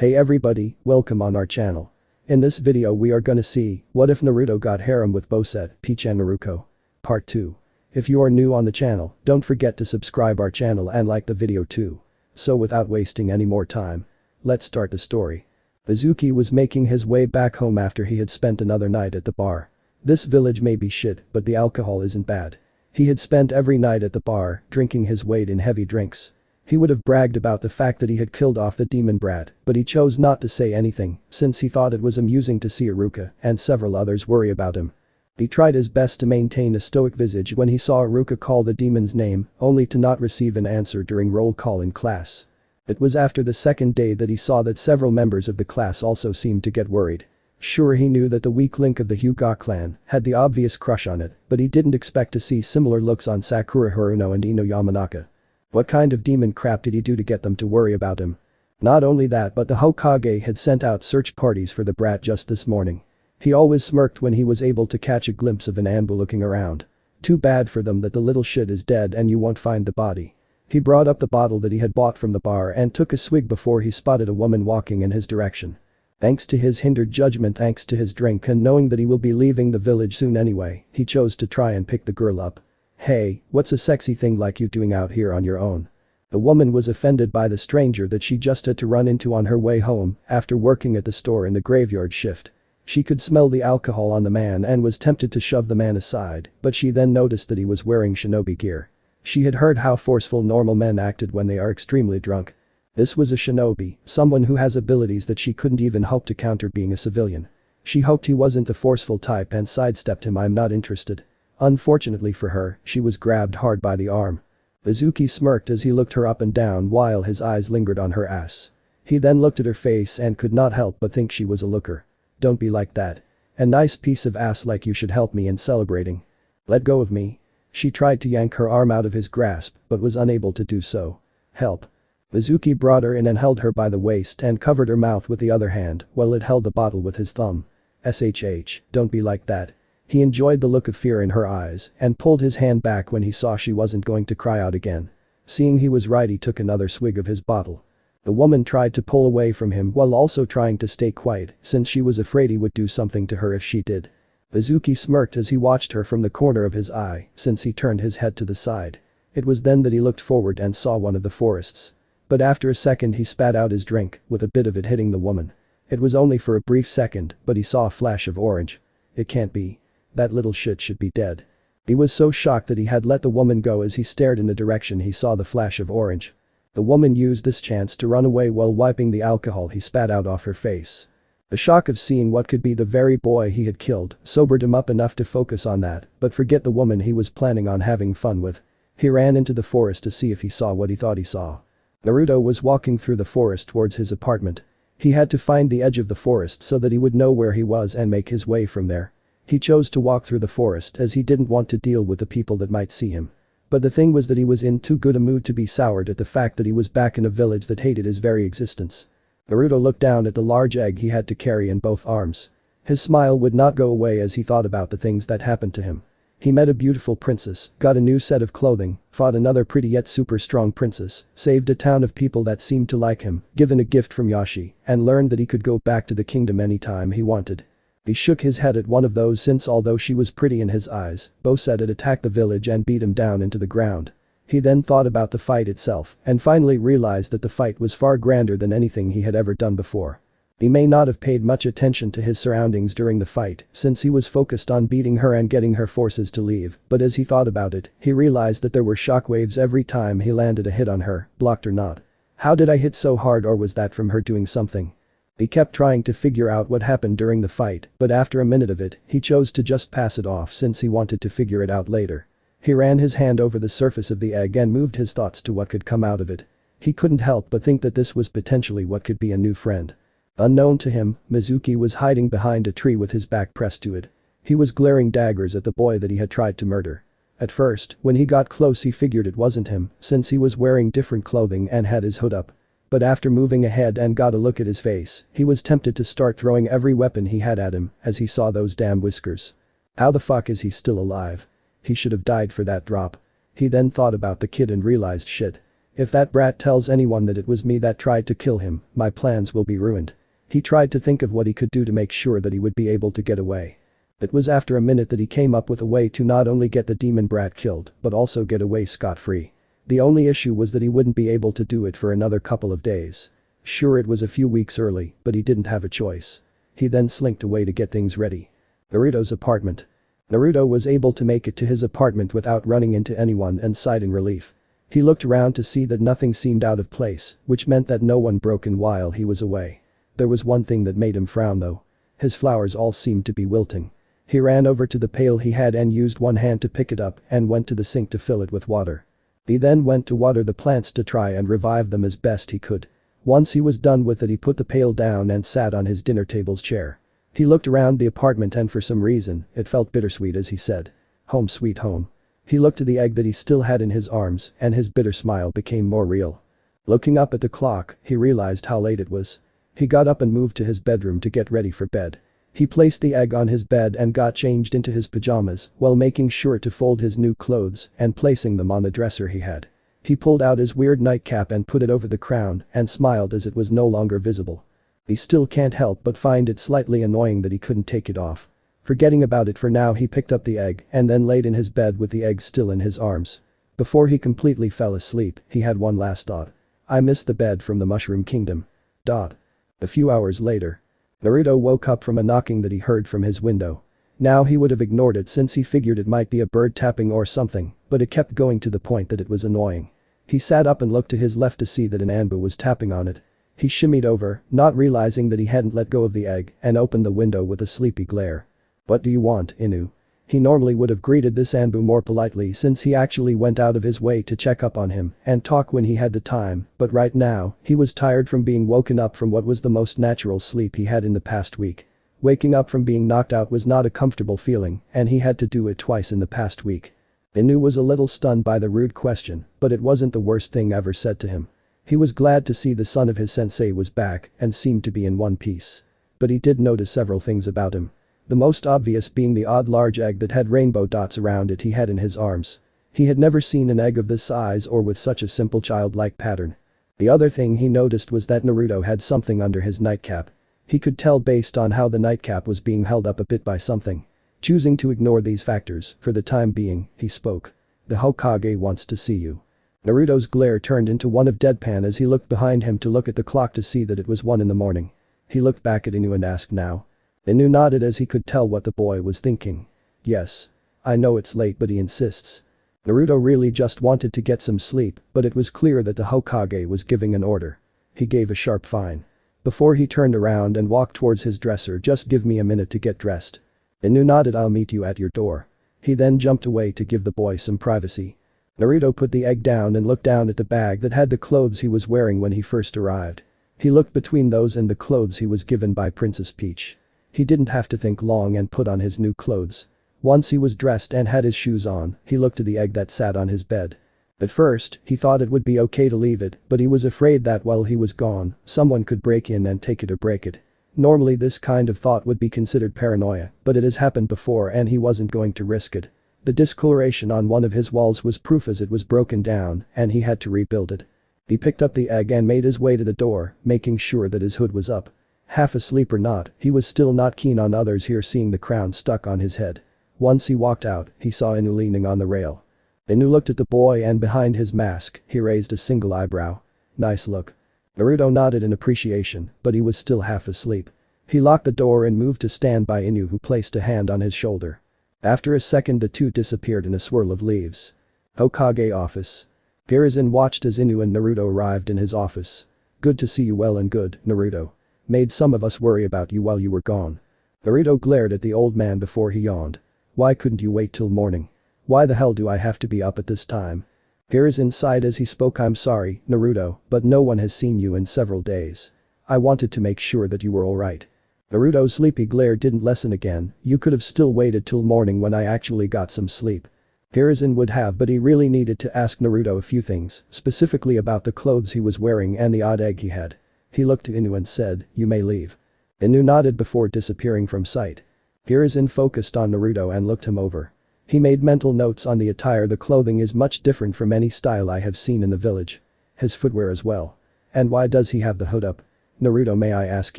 Hey everybody, welcome on our channel. In this video we are gonna see, what if Naruto got harem with Bowsette, Peach and Naruko? Part 2. If you are new on the channel, don't forget to subscribe our channel and like the video too. So without wasting any more time, let's start the story. Mizuki was making his way back home after he had spent another night at the bar. This village may be shit, but the alcohol isn't bad. He had spent every night at the bar, drinking his weight in heavy drinks. He would have bragged about the fact that he had killed off the demon brat, but he chose not to say anything, since he thought it was amusing to see Iruka and several others worry about him. He tried his best to maintain a stoic visage when he saw Iruka call the demon's name, only to not receive an answer during roll call in class. It was after the second day that he saw that several members of the class also seemed to get worried. Sure, he knew that the weak link of the Hyuga clan had the obvious crush on it, but he didn't expect to see similar looks on Sakura Haruno and Ino Yamanaka. What kind of demon crap did he do to get them to worry about him? Not only that, but the Hokage had sent out search parties for the brat just this morning. He always smirked when he was able to catch a glimpse of an Anbu looking around. Too bad for them that the little shit is dead and you won't find the body. He brought up the bottle that he had bought from the bar and took a swig before he spotted a woman walking in his direction. Thanks to his hindered judgment, thanks to his drink and knowing that he will be leaving the village soon anyway, he chose to try and pick the girl up. Hey, what's a sexy thing like you doing out here on your own? The woman was offended by the stranger that she just had to run into on her way home after working at the store in the graveyard shift. She could smell the alcohol on the man and was tempted to shove the man aside, but she then noticed that he was wearing shinobi gear. She had heard how forceful normal men acted when they are extremely drunk. This was a shinobi, someone who has abilities that she couldn't even hope to counter being a civilian. She hoped he wasn't the forceful type and sidestepped him. I'm not interested. Unfortunately for her, she was grabbed hard by the arm. Mizuki smirked as he looked her up and down while his eyes lingered on her ass. He then looked at her face and could not help but think she was a looker. Don't be like that. A nice piece of ass like you should help me in celebrating. Let go of me. She tried to yank her arm out of his grasp but was unable to do so. Help. Mizuki brought her in and held her by the waist and covered her mouth with the other hand while it held the bottle with his thumb. Shh, don't be like that. He enjoyed the look of fear in her eyes and pulled his hand back when he saw she wasn't going to cry out again. Seeing he was right, he took another swig of his bottle. The woman tried to pull away from him while also trying to stay quiet since she was afraid he would do something to her if she did. Mizuki smirked as he watched her from the corner of his eye since he turned his head to the side. It was then that he looked forward and saw one of the forests. But after a second he spat out his drink, with a bit of it hitting the woman. It was only for a brief second, but he saw a flash of orange. It can't be. That little shit should be dead. He was so shocked that he had let the woman go as he stared in the direction he saw the flash of orange. The woman used this chance to run away while wiping the alcohol he spat out off her face. The shock of seeing what could be the very boy he had killed sobered him up enough to focus on that, but forget the woman he was planning on having fun with. He ran into the forest to see if he saw what he thought he saw. Naruto was walking through the forest towards his apartment. He had to find the edge of the forest so that he would know where he was and make his way from there. He chose to walk through the forest as he didn't want to deal with the people that might see him. But the thing was that he was in too good a mood to be soured at the fact that he was back in a village that hated his very existence. Naruto looked down at the large egg he had to carry in both arms. His smile would not go away as he thought about the things that happened to him. He met a beautiful princess, got a new set of clothing, fought another pretty yet super strong princess, saved a town of people that seemed to like him, given a gift from Yashi, and learned that he could go back to the kingdom anytime he wanted. He shook his head at one of those since although she was pretty in his eyes, Bowsette had attacked the village and beat him down into the ground. He then thought about the fight itself and finally realized that the fight was far grander than anything he had ever done before. He may not have paid much attention to his surroundings during the fight since he was focused on beating her and getting her forces to leave, but as he thought about it, he realized that there were shockwaves every time he landed a hit on her, blocked or not. How did I hit so hard, or was that from her doing something? He kept trying to figure out what happened during the fight, but after a minute of it, he chose to just pass it off since he wanted to figure it out later. He ran his hand over the surface of the egg and moved his thoughts to what could come out of it. He couldn't help but think that this was potentially what could be a new friend. Unknown to him, Mizuki was hiding behind a tree with his back pressed to it. He was glaring daggers at the boy that he had tried to murder. At first, when he got close he figured it wasn't him since he was wearing different clothing and had his hood up. But after moving ahead and got a look at his face, he was tempted to start throwing every weapon he had at him as he saw those damn whiskers. How the fuck is he still alive? He should have died for that drop. He then thought about the kid and realized shit. If that brat tells anyone that it was me that tried to kill him, my plans will be ruined. He tried to think of what he could do to make sure that he would be able to get away. It was after a minute that he came up with a way to not only get the demon brat killed, but also get away scot-free. The only issue was that he wouldn't be able to do it for another couple of days. Sure, it was a few weeks early, but he didn't have a choice. He then slinked away to get things ready. Naruto's apartment. Naruto was able to make it to his apartment without running into anyone and sighed in relief. He looked around to see that nothing seemed out of place, which meant that no one broke in while he was away. There was one thing that made him frown though. His flowers all seemed to be wilting. He ran over to the pail he had and used one hand to pick it up and went to the sink to fill it with water. He then went to water the plants to try and revive them as best he could. Once he was done with it, he put the pail down and sat on his dinner table's chair. He looked around the apartment and for some reason, it felt bittersweet as he said, "Home sweet home." He looked at the egg that he still had in his arms and his bitter smile became more real. Looking up at the clock, he realized how late it was. He got up and moved to his bedroom to get ready for bed. He placed the egg on his bed and got changed into his pajamas while making sure to fold his new clothes and placing them on the dresser he had. He pulled out his weird nightcap and put it over the crown and smiled as it was no longer visible. He still can't help but find it slightly annoying that he couldn't take it off. Forgetting about it for now, he picked up the egg and then laid in his bed with the egg still in his arms. Before he completely fell asleep, he had one last thought. I miss the bed from the Mushroom Kingdom. A few hours later. Naruto woke up from a knocking that he heard from his window. Now he would have ignored it since he figured it might be a bird tapping or something, but it kept going to the point that it was annoying. He sat up and looked to his left to see that an Anbu was tapping on it. He shimmied over, not realizing that he hadn't let go of the egg, and opened the window with a sleepy glare. What do you want, Inu? He normally would have greeted this Anbu more politely since he actually went out of his way to check up on him and talk when he had the time, but right now, he was tired from being woken up from what was the most natural sleep he had in the past week. Waking up from being knocked out was not a comfortable feeling, and he had to do it twice in the past week. Inu was a little stunned by the rude question, but it wasn't the worst thing ever said to him. He was glad to see the son of his sensei was back and seemed to be in one piece. But he did notice several things about him. The most obvious being the odd large egg that had rainbow dots around it he had in his arms. He had never seen an egg of this size or with such a simple childlike pattern. The other thing he noticed was that Naruto had something under his nightcap. He could tell based on how the nightcap was being held up a bit by something. Choosing to ignore these factors, for the time being, he spoke. The Hokage wants to see you. Naruto's glare turned into one of deadpan as he looked behind him to look at the clock to see that it was 1 in the morning. He looked back at Inu and asked now. Inu nodded as he could tell what the boy was thinking. Yes. I know it's late, but he insists. Naruto really just wanted to get some sleep, but it was clear that the Hokage was giving an order. He gave a sharp fine. Before he turned around and walked towards his dresser, just give me a minute to get dressed. Inu nodded. I'll meet you at your door. He then jumped away to give the boy some privacy. Naruto put the egg down and looked down at the bag that had the clothes he was wearing when he first arrived. He looked between those and the clothes he was given by Princess Peach. He didn't have to think long and put on his new clothes. Once he was dressed and had his shoes on, he looked at the egg that sat on his bed. At first, he thought it would be okay to leave it, but he was afraid that while he was gone, someone could break in and take it or break it. Normally this kind of thought would be considered paranoia, but it has happened before and he wasn't going to risk it. The discoloration on one of his walls was proof as it was broken down and he had to rebuild it. He picked up the egg and made his way to the door, making sure that his hood was up. Half asleep or not, he was still not keen on others here seeing the crown stuck on his head. Once he walked out, he saw Inu leaning on the rail. Inu looked at the boy and behind his mask, he raised a single eyebrow. Nice look. Naruto nodded in appreciation, but he was still half asleep. He locked the door and moved to stand by Inu, who placed a hand on his shoulder. After a second the two disappeared in a swirl of leaves. Hokage office. Hiruzen watched as Inu and Naruto arrived in his office. Good to see you. Well and good, Naruto. Made some of us worry about you while you were gone. Naruto glared at the old man before he yawned. Why couldn't you wait till morning? Why the hell do I have to be up at this time? Hiruzen sighed as he spoke. I'm sorry, Naruto, but no one has seen you in several days. I wanted to make sure that you were alright. Naruto's sleepy glare didn't lessen again. You could have still waited till morning when I actually got some sleep. Hiruzen would have, but he really needed to ask Naruto a few things, specifically about the clothes he was wearing and the odd egg he had. He looked to Inu and said, you may leave. Inu nodded before disappearing from sight. Hiruzen focused on Naruto and looked him over. He made mental notes on the attire. The clothing is much different from any style I have seen in the village. His footwear as well. And why does he have the hood up? Naruto, may I ask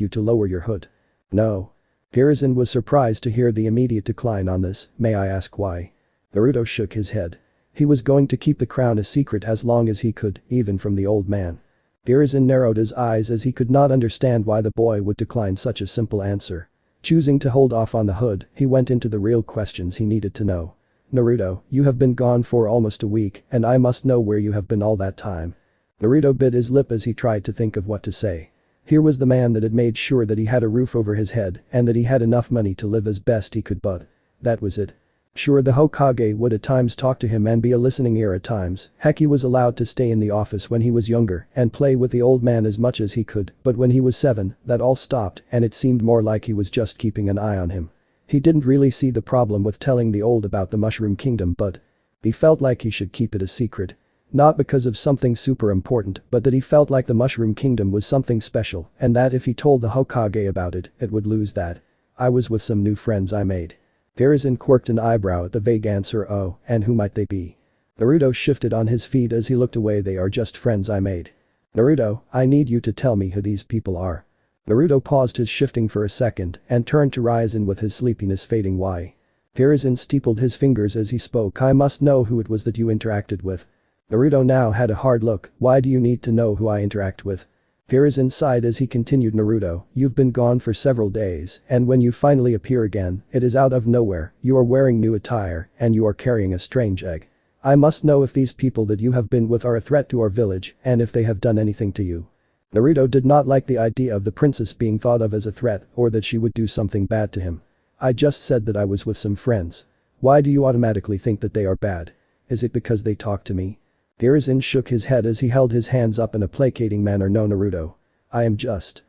you to lower your hood? No. Hiruzen was surprised to hear the immediate decline on this, may I ask why? Naruto shook his head. He was going to keep the crown a secret as long as he could, even from the old man. Hiruzen narrowed his eyes as he could not understand why the boy would decline such a simple answer. Choosing to hold off on the hood, he went into the real questions he needed to know. Naruto, you have been gone for almost a week, and I must know where you have been all that time. Naruto bit his lip as he tried to think of what to say. Here was the man that had made sure that he had a roof over his head and that he had enough money to live as best he could, but that was it. Sure, the Hokage would at times talk to him and be a listening ear at times. Heck, he was allowed to stay in the office when he was younger and play with the old man as much as he could, but when he was 7, that all stopped and it seemed more like he was just keeping an eye on him. He didn't really see the problem with telling the old about the Mushroom Kingdom, but he felt like he should keep it a secret. Not because of something super important, but that he felt like the Mushroom Kingdom was something special and that if he told the Hokage about it, it would lose that. I was with some new friends I made. Hiruzen quirked an eyebrow at the vague answer. Oh, and who might they be? Naruto shifted on his feet as he looked away. They are just friends I made. Naruto, I need you to tell me who these people are. Naruto paused his shifting for a second and turned to Ryzen with his sleepiness fading. Why? Hiruzen steepled his fingers as he spoke. I must know who it was that you interacted with. Naruto now had a hard look. Why do you need to know who I interact with? Hiruzen sighed as he continued. Naruto, you've been gone for several days and when you finally appear again, it is out of nowhere. You are wearing new attire and you are carrying a strange egg. I must know if these people that you have been with are a threat to our village and if they have done anything to you. Naruto did not like the idea of the princess being thought of as a threat or that she would do something bad to him. I just said that I was with some friends. Why do you automatically think that they are bad? Is it because they talk to me? Hiruzen shook his head as he held his hands up in a placating manner. No, Naruto. I am just.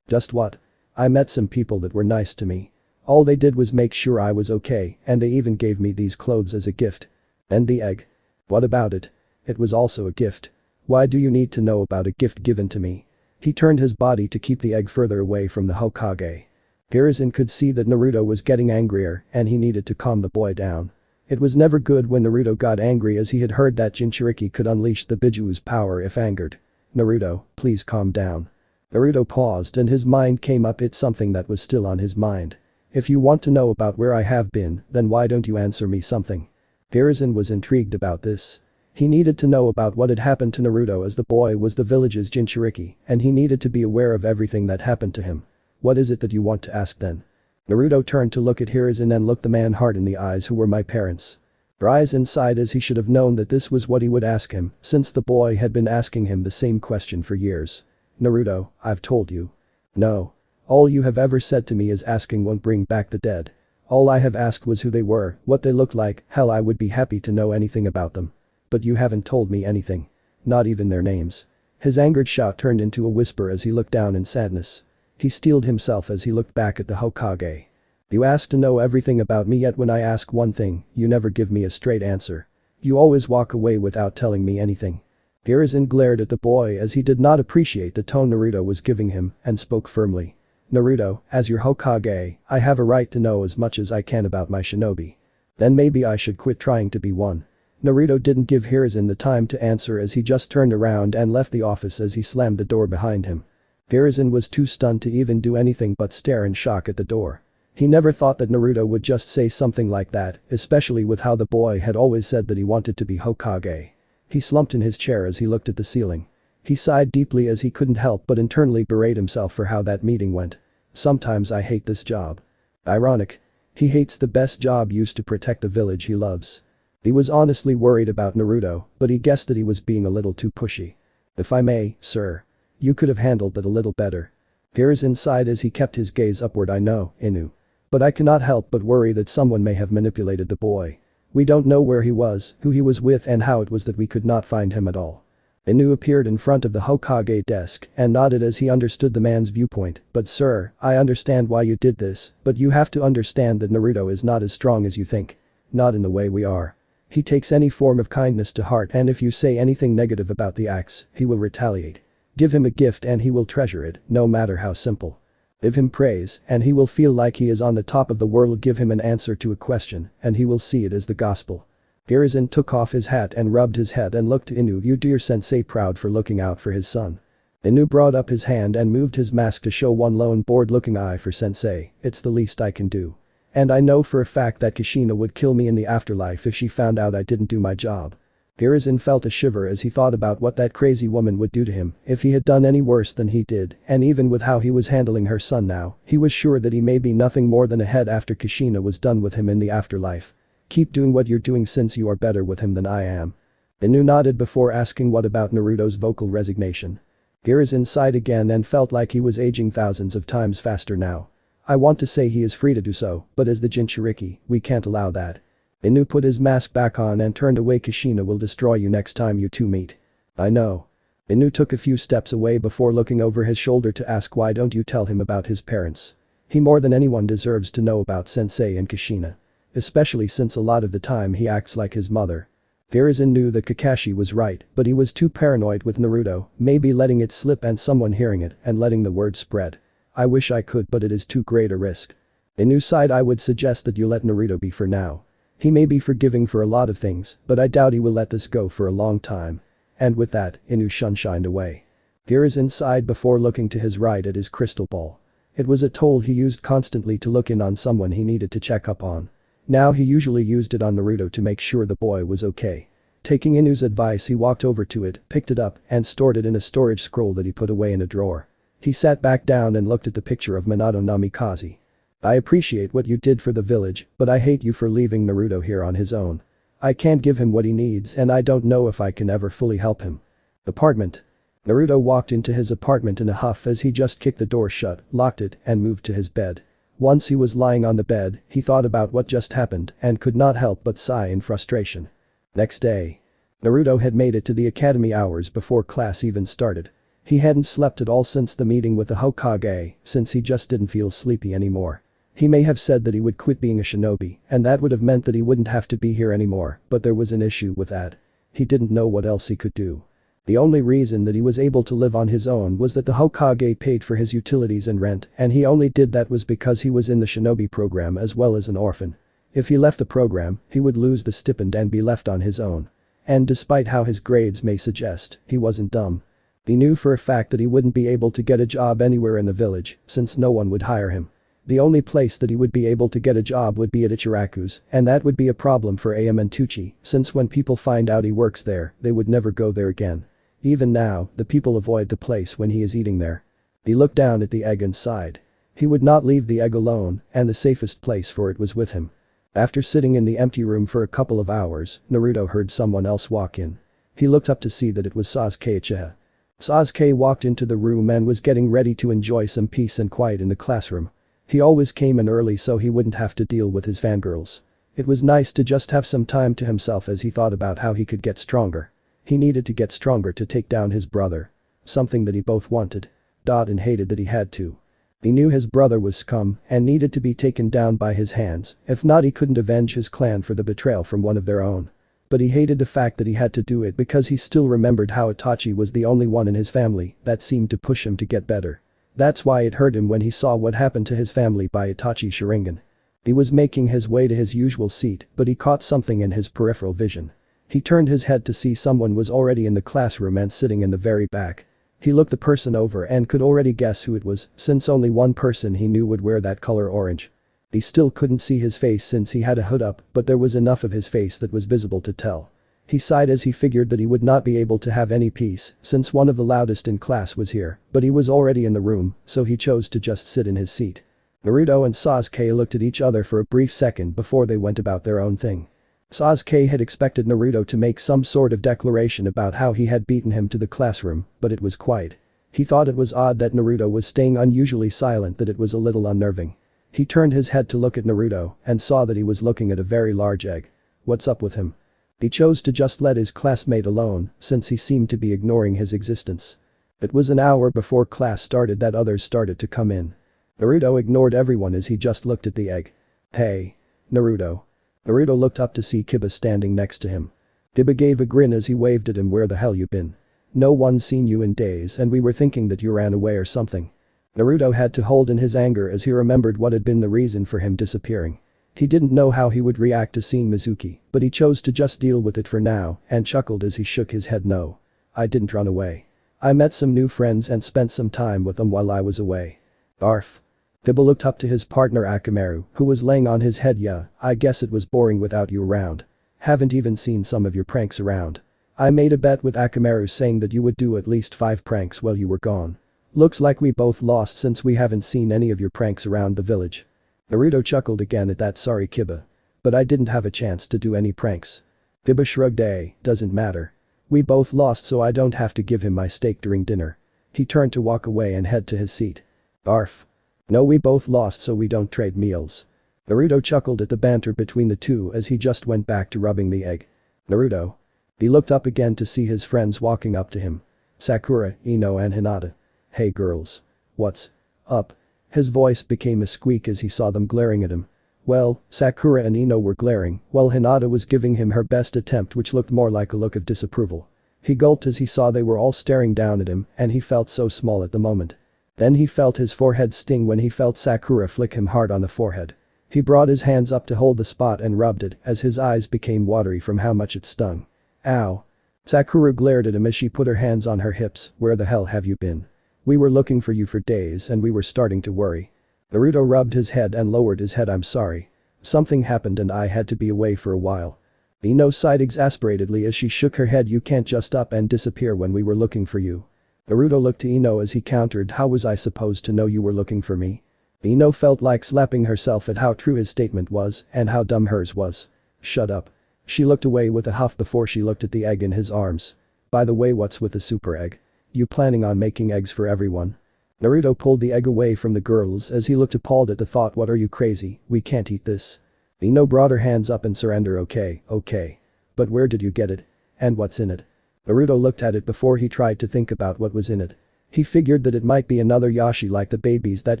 Just what? I met some people that were nice to me. All they did was make sure I was okay and they even gave me these clothes as a gift. And the egg? What about it? It was also a gift. Why do you need to know about a gift given to me? He turned his body to keep the egg further away from the Hokage. Hiruzen could see that Naruto was getting angrier and he needed to calm the boy down. It was never good when Naruto got angry as he had heard that Jinchuriki could unleash the Bijuu's power if angered. Naruto, please calm down. Naruto paused and his mind came up. It's something that was still on his mind. If you want to know about where I have been, then why don't you answer me something? Hiruzen was intrigued about this. He needed to know about what had happened to Naruto as the boy was the village's Jinchuriki and he needed to be aware of everything that happened to him. What is it that you want to ask then? Naruto turned to look at Hiruzen and looked the man hard in the eyes. Who were my parents? Ryzen sighed as he should have known that this was what he would ask him since the boy had been asking him the same question for years. Naruto, I've told you. No. All you have ever said to me is asking won't bring back the dead. All I have asked was who they were, what they looked like. Hell, I would be happy to know anything about them. But you haven't told me anything. Not even their names. His angered shout turned into a whisper as he looked down in sadness. He steeled himself as he looked back at the Hokage. You ask to know everything about me, yet when I ask one thing, you never give me a straight answer. You always walk away without telling me anything. Hiruzen glared at the boy as he did not appreciate the tone Naruto was giving him and spoke firmly. Naruto, as your Hokage, I have a right to know as much as I can about my shinobi. Then maybe I should quit trying to be one. Naruto didn't give Hiruzen the time to answer as he just turned around and left the office as he slammed the door behind him. Hiruzen was too stunned to even do anything but stare in shock at the door. He never thought that Naruto would just say something like that, especially with how the boy had always said that he wanted to be Hokage. He slumped in his chair as he looked at the ceiling. He sighed deeply as he couldn't help but internally berate himself for how that meeting went. Sometimes I hate this job. Ironic. He hates the best job used to protect the village he loves. He was honestly worried about Naruto, but he guessed that he was being a little too pushy. If I may, sir. You could have handled that a little better. Hiruzen sighed as he kept his gaze upward. I know, Inu. But I cannot help but worry that someone may have manipulated the boy. We don't know where he was, who he was with and how it was that we could not find him at all. Inu appeared in front of the Hokage desk and nodded as he understood the man's viewpoint. But sir, I understand why you did this, but you have to understand that Naruto is not as strong as you think. Not in the way we are. He takes any form of kindness to heart and if you say anything negative about the axe, he will retaliate. Give him a gift and he will treasure it, no matter how simple. Give him praise and he will feel like he is on the top of the world. Give him an answer to a question and he will see it as the gospel. Hiruzen took off his hat and rubbed his head and looked to Inu. You do your sensei proud for looking out for his son. Inu brought up his hand and moved his mask to show one lone bored-looking eye for sensei. It's the least I can do. And I know for a fact that Kushina would kill me in the afterlife if she found out I didn't do my job. Hiruzen felt a shiver as he thought about what that crazy woman would do to him if he had done any worse than he did, and even with how he was handling her son now, he was sure that he may be nothing more than a head after Kushina was done with him in the afterlife. Keep doing what you're doing since you are better with him than I am. Inu nodded before asking what about Naruto's vocal resignation. Hiruzen sighed again and felt like he was aging thousands of times faster now. I want to say he is free to do so, but as the Jinchuriki, we can't allow that. Inu put his mask back on and turned away. Kushina will destroy you next time you two meet. I know. Inu took a few steps away before looking over his shoulder to ask why don't you tell him about his parents. He more than anyone deserves to know about Sensei and Kushina. Especially since a lot of the time he acts like his mother. Hiruzen knew that Kakashi was right, but he was too paranoid with Naruto, maybe letting it slip and someone hearing it and letting the word spread. I wish I could, but it is too great a risk. Inu sighed. I would suggest that you let Naruto be for now. He may be forgiving for a lot of things, but I doubt he will let this go for a long time. And with that, Inu shined away. Hiruzen sighed before looking to his right at his crystal ball. It was a tool he used constantly to look in on someone he needed to check up on. Now he usually used it on Naruto to make sure the boy was okay. Taking Inu's advice, he walked over to it, picked it up, and stored it in a storage scroll that he put away in a drawer. He sat back down and looked at the picture of Minato Namikaze. I appreciate what you did for the village, but I hate you for leaving Naruto here on his own. I can't give him what he needs and I don't know if I can ever fully help him. Apartment. Naruto walked into his apartment in a huff as he just kicked the door shut, locked it, and moved to his bed. Once he was lying on the bed, he thought about what just happened and could not help but sigh in frustration. Next day. Naruto had made it to the academy hours before class even started. He hadn't slept at all since the meeting with the Hokage, since he just didn't feel sleepy anymore. He may have said that he would quit being a shinobi, and that would have meant that he wouldn't have to be here anymore, but there was an issue with that. He didn't know what else he could do. The only reason that he was able to live on his own was that the Hokage paid for his utilities and rent, and he only did that was because he was in the shinobi program as well as an orphan. If he left the program, he would lose the stipend and be left on his own. And despite how his grades may suggest, he wasn't dumb. He knew for a fact that he wouldn't be able to get a job anywhere in the village, since no one would hire him. The only place that he would be able to get a job would be at Ichiraku's, and that would be a problem for Am and Tucci, since when people find out he works there, they would never go there again. Even now, the people avoid the place when he is eating there. He looked down at the egg and sighed. He would not leave the egg alone, and the safest place for it was with him. After sitting in the empty room for a couple of hours, Naruto heard someone else walk in. He looked up to see that it was Sasuke Uchiha. Sasuke walked into the room and was getting ready to enjoy some peace and quiet in the classroom. He always came in early so he wouldn't have to deal with his fangirls. It was nice to just have some time to himself as he thought about how he could get stronger. He needed to get stronger to take down his brother. Something that he both wanted. And hated that he had to. He knew his brother was scum and needed to be taken down by his hands, if not he couldn't avenge his clan for the betrayal from one of their own. But he hated the fact that he had to do it because he still remembered how Itachi was the only one in his family that seemed to push him to get better. That's why it hurt him when he saw what happened to his family by Itachi Sharingan. He was making his way to his usual seat, but he caught something in his peripheral vision. He turned his head to see someone was already in the classroom and sitting in the very back. He looked the person over and could already guess who it was, since only one person he knew would wear that color orange. He still couldn't see his face since he had a hood up, but there was enough of his face that was visible to tell. He sighed as he figured that he would not be able to have any peace since one of the loudest in class was here, but he was already in the room, so he chose to just sit in his seat. Naruto and Sasuke looked at each other for a brief second before they went about their own thing. Sasuke had expected Naruto to make some sort of declaration about how he had beaten him to the classroom, but it was quiet. He thought it was odd that Naruto was staying unusually silent, that it was a little unnerving. He turned his head to look at Naruto and saw that he was looking at a very large egg. What's up with him? He chose to just let his classmate alone since he seemed to be ignoring his existence. It was an hour before class started that others started to come in. Naruto ignored everyone as he just looked at the egg. Hey. Naruto. Naruto looked up to see Kiba standing next to him. Kiba gave a grin as he waved at him. Where the hell you been? No one's seen you in days and we were thinking that you ran away or something. Naruto had to hold in his anger as he remembered what had been the reason for him disappearing. He didn't know how he would react to seeing Mizuki, but he chose to just deal with it for now and chuckled as he shook his head. No. I didn't run away. I met some new friends and spent some time with them while I was away. Arf. Biba looked up to his partner Akamaru, who was laying on his head. Yeah, I guess it was boring without you around. Haven't even seen some of your pranks around. I made a bet with Akamaru saying that you would do at least 5 pranks while you were gone. Looks like we both lost since we haven't seen any of your pranks around the village. Naruto chuckled again at that. Sorry Kiba. But I didn't have a chance to do any pranks. Biba shrugged. Doesn't matter. We both lost so I don't have to give him my steak during dinner. He turned to walk away and head to his seat. Arf. No, we both lost so we don't trade meals. Naruto chuckled at the banter between the two as he just went back to rubbing the egg. Naruto. He looked up again to see his friends walking up to him. Sakura, Ino and Hinata. Hey girls. What's up? His voice became a squeak as he saw them glaring at him. Well, Sakura and Ino were glaring, while Hinata was giving him her best attempt, which looked more like a look of disapproval. He gulped as he saw they were all staring down at him and he felt so small at the moment. Then he felt his forehead sting when he felt Sakura flick him hard on the forehead. He brought his hands up to hold the spot and rubbed it as his eyes became watery from how much it stung. Ow. Sakura glared at him as she put her hands on her hips. Where the hell have you been? We were looking for you for days and we were starting to worry. Naruto rubbed his head and lowered his head. I'm sorry. Something happened and I had to be away for a while. Ino sighed exasperatedly as she shook her head. You can't just up and disappear when we were looking for you. Naruto looked to Ino as he countered. How was I supposed to know you were looking for me? Ino felt like slapping herself at how true his statement was and how dumb hers was. Shut up. She looked away with a huff before she looked at the egg in his arms. By the way, what's with the super egg? You planning on making eggs for everyone? Naruto pulled the egg away from the girls as he looked appalled at the thought. What, are you crazy? We can't eat this. Ino brought her hands up in surrender. Okay. But where did you get it? And what's in it? Naruto looked at it before he tried to think about what was in it. He figured that it might be another yashi like the babies that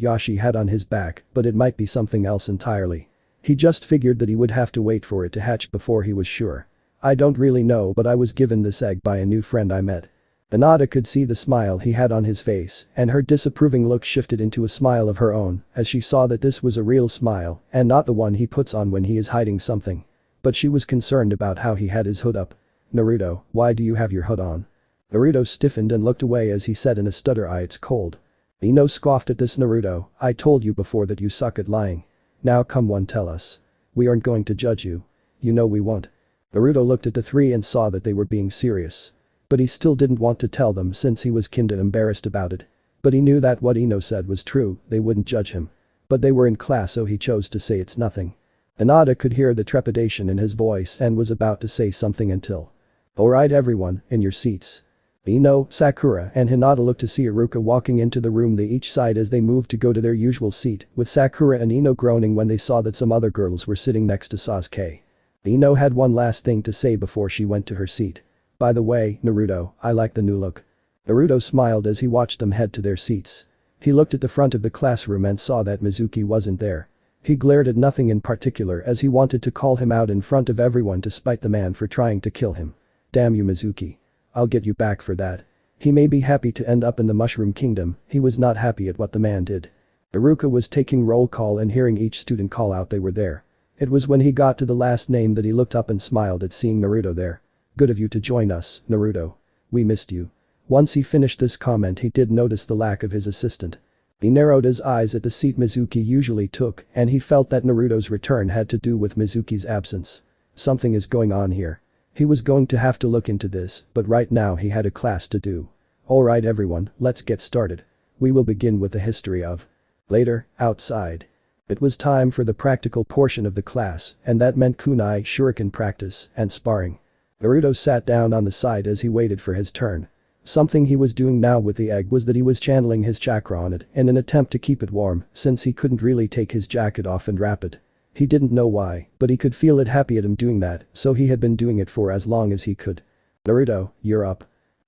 Yashi had on his back, but it might be something else entirely. He just figured that he would have to wait for it to hatch before he was sure. I don't really know, but I was given this egg by a new friend I met. Hinata could see the smile he had on his face and her disapproving look shifted into a smile of her own as she saw that this was a real smile and not the one he puts on when he is hiding something. But she was concerned about how he had his hood up. Naruto, why do you have your hood on? Naruto stiffened and looked away as he said in a stutter. It's cold. Ino scoffed at this. Naruto, I told you before that you suck at lying. Now come on, tell us. We aren't going to judge you. You know we won't. Naruto looked at the three and saw that they were being serious. But he still didn't want to tell them since he was kinda embarrassed about it. But he knew that what Ino said was true, they wouldn't judge him. But they were in class so he chose to say it's nothing. Hinata could hear the trepidation in his voice and was about to say something until. Alright everyone, in your seats. Ino, Sakura and Hinata looked to see Iruka walking into the room. They each sighed as they moved to go to their usual seat, with Sakura and Ino groaning when they saw that some other girls were sitting next to Sasuke. Ino had one last thing to say before she went to her seat. By the way, Naruto, I like the new look. Naruto smiled as he watched them head to their seats. He looked at the front of the classroom and saw that Mizuki wasn't there. He glared at nothing in particular as he wanted to call him out in front of everyone to spite the man for trying to kill him. Damn you Mizuki. I'll get you back for that. He may be happy to end up in the Mushroom Kingdom, he was not happy at what the man did. Iruka was taking roll call and hearing each student call out they were there. It was when he got to the last name that he looked up and smiled at seeing Naruto there. Good of you to join us, Naruto. We missed you. Once he finished this comment he did notice the lack of his assistant. He narrowed his eyes at the seat Mizuki usually took and he felt that Naruto's return had to do with Mizuki's absence. Something is going on here. He was going to have to look into this, but right now he had a class to do. Alright everyone, let's get started. We will begin with the history of. Later, outside. It was time for the practical portion of the class and that meant kunai shuriken practice and sparring. Naruto sat down on the side as he waited for his turn. Something he was doing now with the egg was that he was channeling his chakra on it in an attempt to keep it warm since he couldn't really take his jacket off and wrap it. He didn't know why, but he could feel it happy at him doing that, so he had been doing it for as long as he could. Naruto, you're up.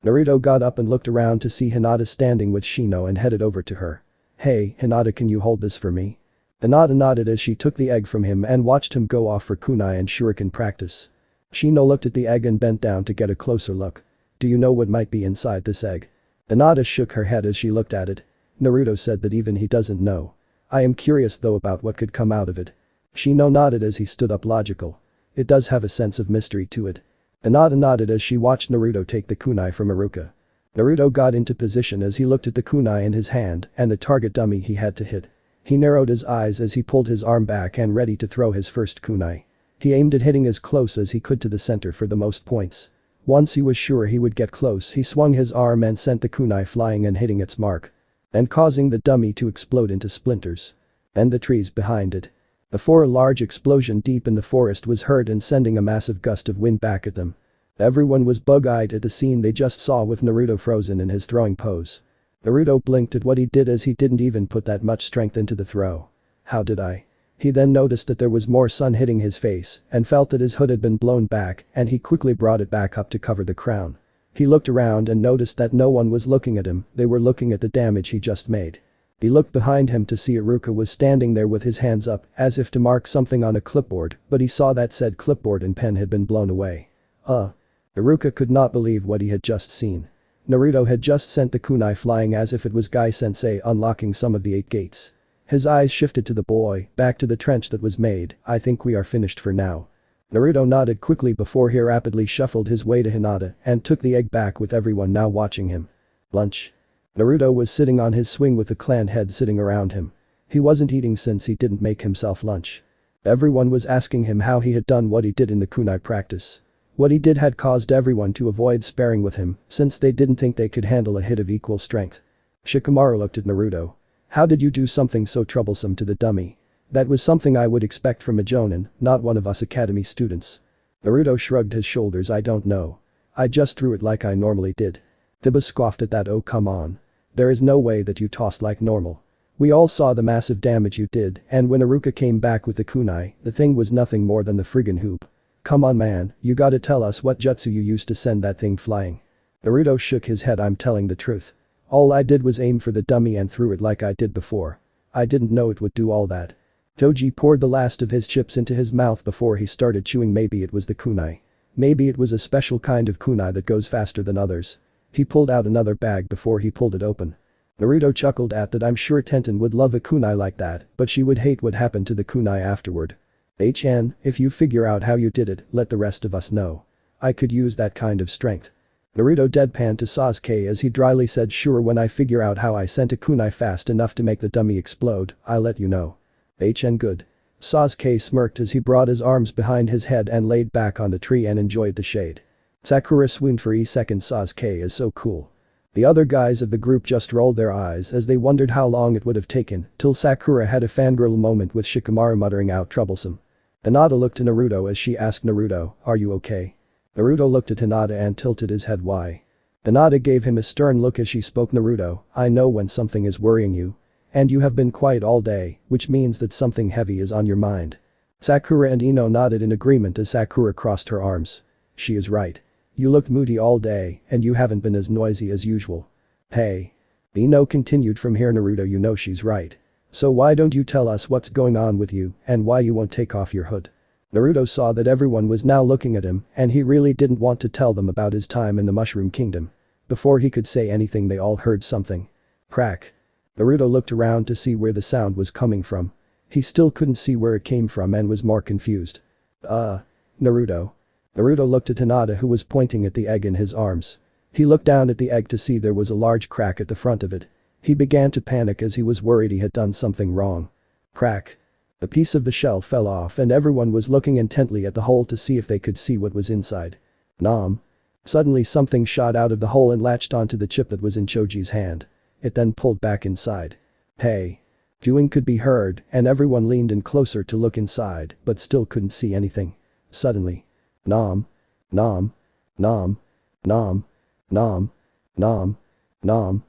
Naruto got up and looked around to see Hinata standing with Shino and headed over to her. Hey, Hinata, can you hold this for me? Hinata nodded as she took the egg from him and watched him go off for kunai and shuriken practice. Shino looked at the egg and bent down to get a closer look. Do you know what might be inside this egg? Hinata shook her head as she looked at it. Naruto said that even he doesn't know. I am curious though about what could come out of it. Shino nodded as he stood up logical. It does have a sense of mystery to it. Hinata nodded as she watched Naruto take the kunai from Iruka. Naruto got into position as he looked at the kunai in his hand and the target dummy he had to hit. He narrowed his eyes as he pulled his arm back and ready to throw his first kunai. He aimed at hitting as close as he could to the center for the most points. Once he was sure he would get close, he swung his arm and sent the kunai flying and hitting its mark. And causing the dummy to explode into splinters. And the trees behind it. Before a large explosion deep in the forest was heard and sending a massive gust of wind back at them. Everyone was bug-eyed at the scene they just saw with Naruto frozen in his throwing pose. Naruto blinked at what he did as he didn't even put that much strength into the throw. How did I? He then noticed that there was more sun hitting his face and felt that his hood had been blown back and he quickly brought it back up to cover the crown. He looked around and noticed that no one was looking at him, they were looking at the damage he just made. He looked behind him to see Iruka was standing there with his hands up as if to mark something on a clipboard, but he saw that said clipboard and pen had been blown away. Naruto could not believe what he had just seen. Naruto had just sent the kunai flying as if it was Gai-sensei unlocking some of the 8 gates. His eyes shifted to the boy, back to the trench that was made. I think we are finished for now. Naruto nodded quickly before he rapidly shuffled his way to Hinata and took the egg back with everyone now watching him. Lunch. Naruto was sitting on his swing with the clan head sitting around him. He wasn't eating since he didn't make himself lunch. Everyone was asking him how he had done what he did in the kunai practice. What he did had caused everyone to avoid sparring with him since they didn't think they could handle a hit of equal strength. Shikamaru looked at Naruto. How did you do something so troublesome to the dummy? That was something I would expect from a jonin, not one of us academy students. Naruto shrugged his shoulders. I don't know. I just threw it like I normally did. Tiba scoffed at that. Oh come on. There is no way that you tossed like normal. We all saw the massive damage you did and when Iruka came back with the kunai, the thing was nothing more than the friggin' hoop. Come on man, you gotta tell us what jutsu you used to send that thing flying. Naruto shook his head. I'm telling the truth. All I did was aim for the dummy and threw it like I did before. I didn't know it would do all that. Toji poured the last of his chips into his mouth before he started chewing. Maybe it was the kunai. Maybe it was a special kind of kunai that goes faster than others. He pulled out another bag before he pulled it open. Naruto chuckled at that. I'm sure Tenten would love a kunai like that, but she would hate what happened to the kunai afterward. If you figure out how you did it, let the rest of us know. I could use that kind of strength. Naruto deadpanned to Sasuke as he dryly said sure when I figure out how I sent a kunai fast enough to make the dummy explode, I'll let you know. Good. Sasuke smirked as he brought his arms behind his head and laid back on the tree and enjoyed the shade. Sakura swooned for a second. Sasuke is so cool. The other guys of the group just rolled their eyes as they wondered how long it would have taken till Sakura had a fangirl moment with Shikamaru muttering out troublesome. Hinata looked to Naruto as she asked Naruto, are you okay? Naruto looked at Hinata and tilted his head. Why? Hinata gave him a stern look as she spoke. Naruto, I know when something is worrying you. And you have been quiet all day, which means that something heavy is on your mind. Sakura and Ino nodded in agreement as Sakura crossed her arms. She is right. You looked moody all day and you haven't been as noisy as usual. Hey. Ino continued from here. Naruto, you know she's right. So why don't you tell us what's going on with you and why you won't take off your hood? Naruto saw that everyone was now looking at him and he really didn't want to tell them about his time in the Mushroom Kingdom. Before he could say anything they all heard something. Crack. Naruto looked around to see where the sound was coming from. He still couldn't see where it came from and was more confused. Naruto. Naruto looked at Hinata who was pointing at the egg in his arms. He looked down at the egg to see there was a large crack at the front of it. He began to panic as he was worried he had done something wrong. Crack. A piece of the shell fell off and everyone was looking intently at the hole to see if they could see what was inside. Nom. Suddenly something shot out of the hole and latched onto the chip that was in Choji's hand. It then pulled back inside. Hey. Chewing could be heard and everyone leaned in closer to look inside but still couldn't see anything. Suddenly. Nom. Nom. Nom. Nom. Nom. Nom. Nom.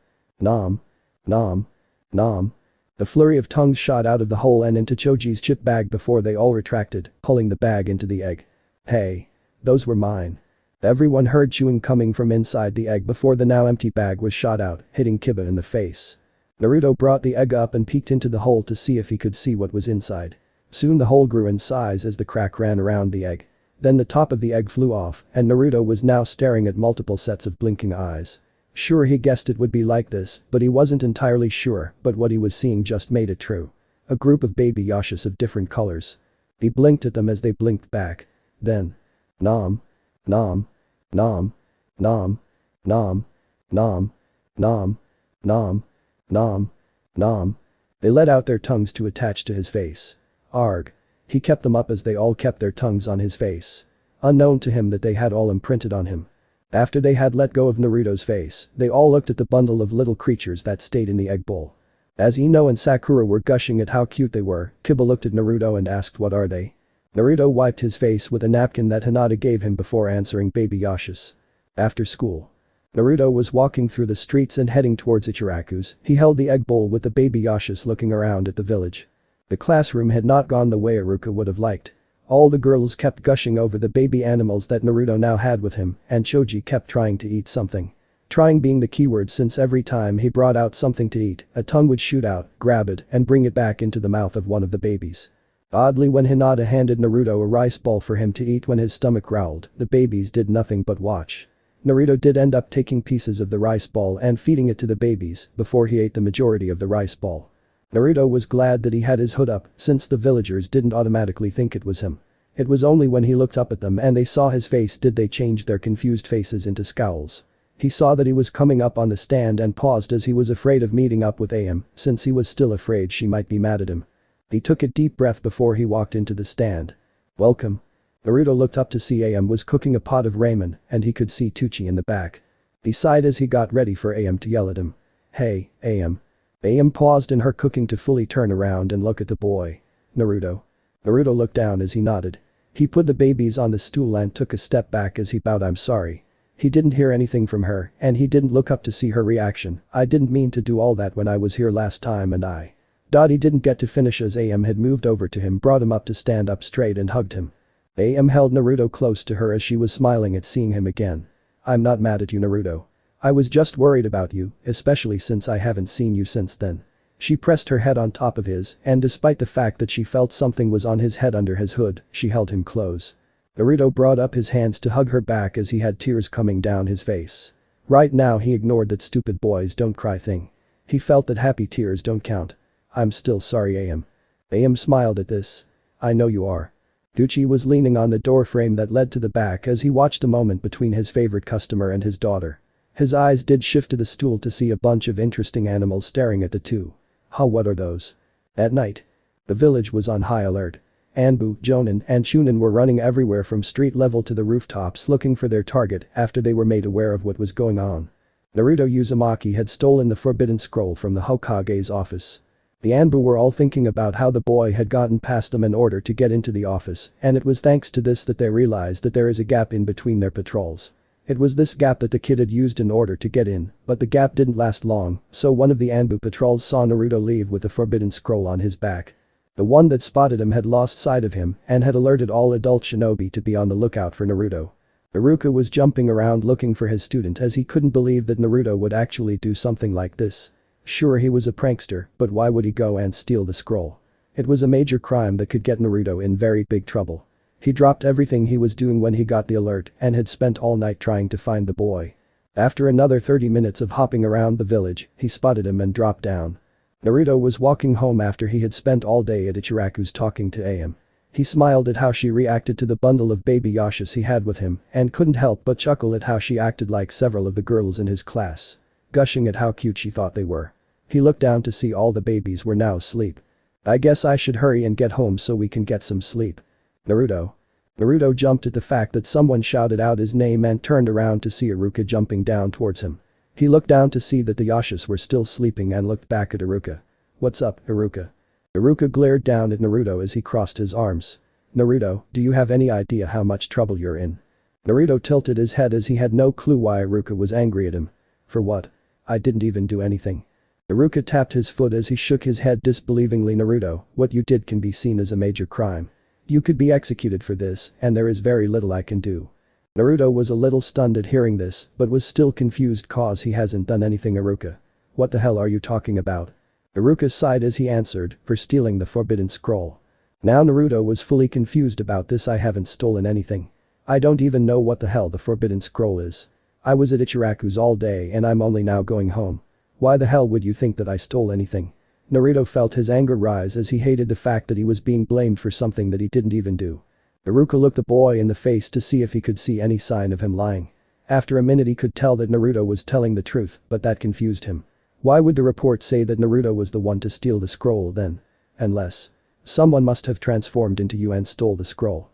Nom. Nom. Nom. A flurry of tongues shot out of the hole and into Choji's chip bag before they all retracted, pulling the bag into the egg. Hey. Those were mine. Everyone heard chewing coming from inside the egg before the now empty bag was shot out, hitting Kiba in the face. Naruto brought the egg up and peeked into the hole to see if he could see what was inside. Soon the hole grew in size as the crack ran around the egg. Then the top of the egg flew off and Naruto was now staring at multiple sets of blinking eyes. Sure, he guessed it would be like this, but he wasn't entirely sure, but what he was seeing just made it true. A group of baby yashas of different colors. He blinked at them as they blinked back. Then. Nom. Nom. Nom. Nom. Nom. Nom. Nom. Nom. Nom. Nom. They let out their tongues to attach to his face. Arg. He kept them up as they all kept their tongues on his face. Unknown to him that they had all imprinted on him. After they had let go of Naruto's face, they all looked at the bundle of little creatures that stayed in the egg bowl. As Ino and Sakura were gushing at how cute they were, Kiba looked at Naruto and asked what are they? Naruto wiped his face with a napkin that Hinata gave him before answering baby yashas. After school. Naruto was walking through the streets and heading towards Ichiraku's. He held the egg bowl with the baby yashas looking around at the village. The classroom had not gone the way Iruka would have liked. All the girls kept gushing over the baby animals that Naruto now had with him, and Choji kept trying to eat something. Trying being the keyword since every time he brought out something to eat, a tongue would shoot out, grab it, and bring it back into the mouth of one of the babies. Oddly, when Hinata handed Naruto a rice ball for him to eat when his stomach growled, the babies did nothing but watch. Naruto did end up taking pieces of the rice ball and feeding it to the babies before he ate the majority of the rice ball. Naruto was glad that he had his hood up since the villagers didn't automatically think it was him. It was only when he looked up at them and they saw his face did they change their confused faces into scowls. He saw that he was coming up on the stand and paused as he was afraid of meeting up with Am since he was still afraid she might be mad at him. He took a deep breath before he walked into the stand. Welcome. Naruto looked up to see Am was cooking a pot of ramen and he could see Tucci in the back. He sighed as he got ready for Am to yell at him. Hey, Am. Am paused in her cooking to fully turn around and look at the boy. Naruto. Naruto looked down as he nodded. He put the babies on the stool and took a step back as he bowed. I'm sorry. He didn't hear anything from her and he didn't look up to see her reaction. I didn't mean to do all that when I was here last time and I. He didn't get to finish as Am had moved over to him, brought him up to stand up straight and hugged him. Am held Naruto close to her as she was smiling at seeing him again. I'm not mad at you, Naruto. I was just worried about you, especially since I haven't seen you since then. She pressed her head on top of his and despite the fact that she felt something was on his head under his hood, she held him close. Naruto brought up his hands to hug her back as he had tears coming down his face. Right now he ignored that stupid boys don't cry thing. He felt that happy tears don't count. I'm still sorry, Am. Am smiled at this. I know you are. Tucci was leaning on the door frame that led to the back as he watched a moment between his favorite customer and his daughter. His eyes did shift to the stool to see a bunch of interesting animals staring at the two. What are those? At night. The village was on high alert. Anbu, Jonin, and Chunin were running everywhere from street level to the rooftops looking for their target after they were made aware of what was going on. Naruto Uzumaki had stolen the forbidden scroll from the Hokage's office. The Anbu were all thinking about how the boy had gotten past them in order to get into the office, and it was thanks to this that they realized that there is a gap in between their patrols. It was this gap that the kid had used in order to get in, but the gap didn't last long, so one of the Anbu patrols saw Naruto leave with the forbidden scroll on his back. The one that spotted him had lost sight of him and had alerted all adult shinobi to be on the lookout for Naruto. Naruto was jumping around looking for his student as he couldn't believe that Naruto would actually do something like this. Sure, he was a prankster, but why would he go and steal the scroll? It was a major crime that could get Naruto in very big trouble. He dropped everything he was doing when he got the alert and had spent all night trying to find the boy. After another 30 minutes of hopping around the village, he spotted him and dropped down. Naruto was walking home after he had spent all day at Ichiraku's talking to Am. He smiled at how she reacted to the bundle of baby yashas he had with him and couldn't help but chuckle at how she acted like several of the girls in his class. Gushing at how cute she thought they were. He looked down to see all the babies were now asleep. I guess I should hurry and get home so we can get some sleep. Naruto. Naruto jumped at the fact that someone shouted out his name and turned around to see Iruka jumping down towards him. He looked down to see that the yashas were still sleeping and looked back at Iruka. What's up, Iruka? Iruka glared down at Naruto as he crossed his arms. Naruto, do you have any idea how much trouble you're in? Naruto tilted his head as he had no clue why Iruka was angry at him. For what? I didn't even do anything. Iruka tapped his foot as he shook his head disbelievingly. Naruto, what you did can be seen as a major crime. You could be executed for this, and there is very little I can do. Naruto was a little stunned at hearing this, but was still confused cause he hasn't done anything. Iruka. What the hell are you talking about? Iruka sighed as he answered, for stealing the forbidden scroll. Now Naruto was fully confused about this. I haven't stolen anything. I don't even know what the hell the forbidden scroll is. I was at Ichiraku's all day and I'm only now going home. Why the hell would you think that I stole anything? Naruto felt his anger rise as he hated the fact that he was being blamed for something that he didn't even do. Naruto looked the boy in the face to see if he could see any sign of him lying. After a minute he could tell that Naruto was telling the truth, but that confused him. Why would the report say that Naruto was the one to steal the scroll then? Unless someone must have transformed into you and stole the scroll.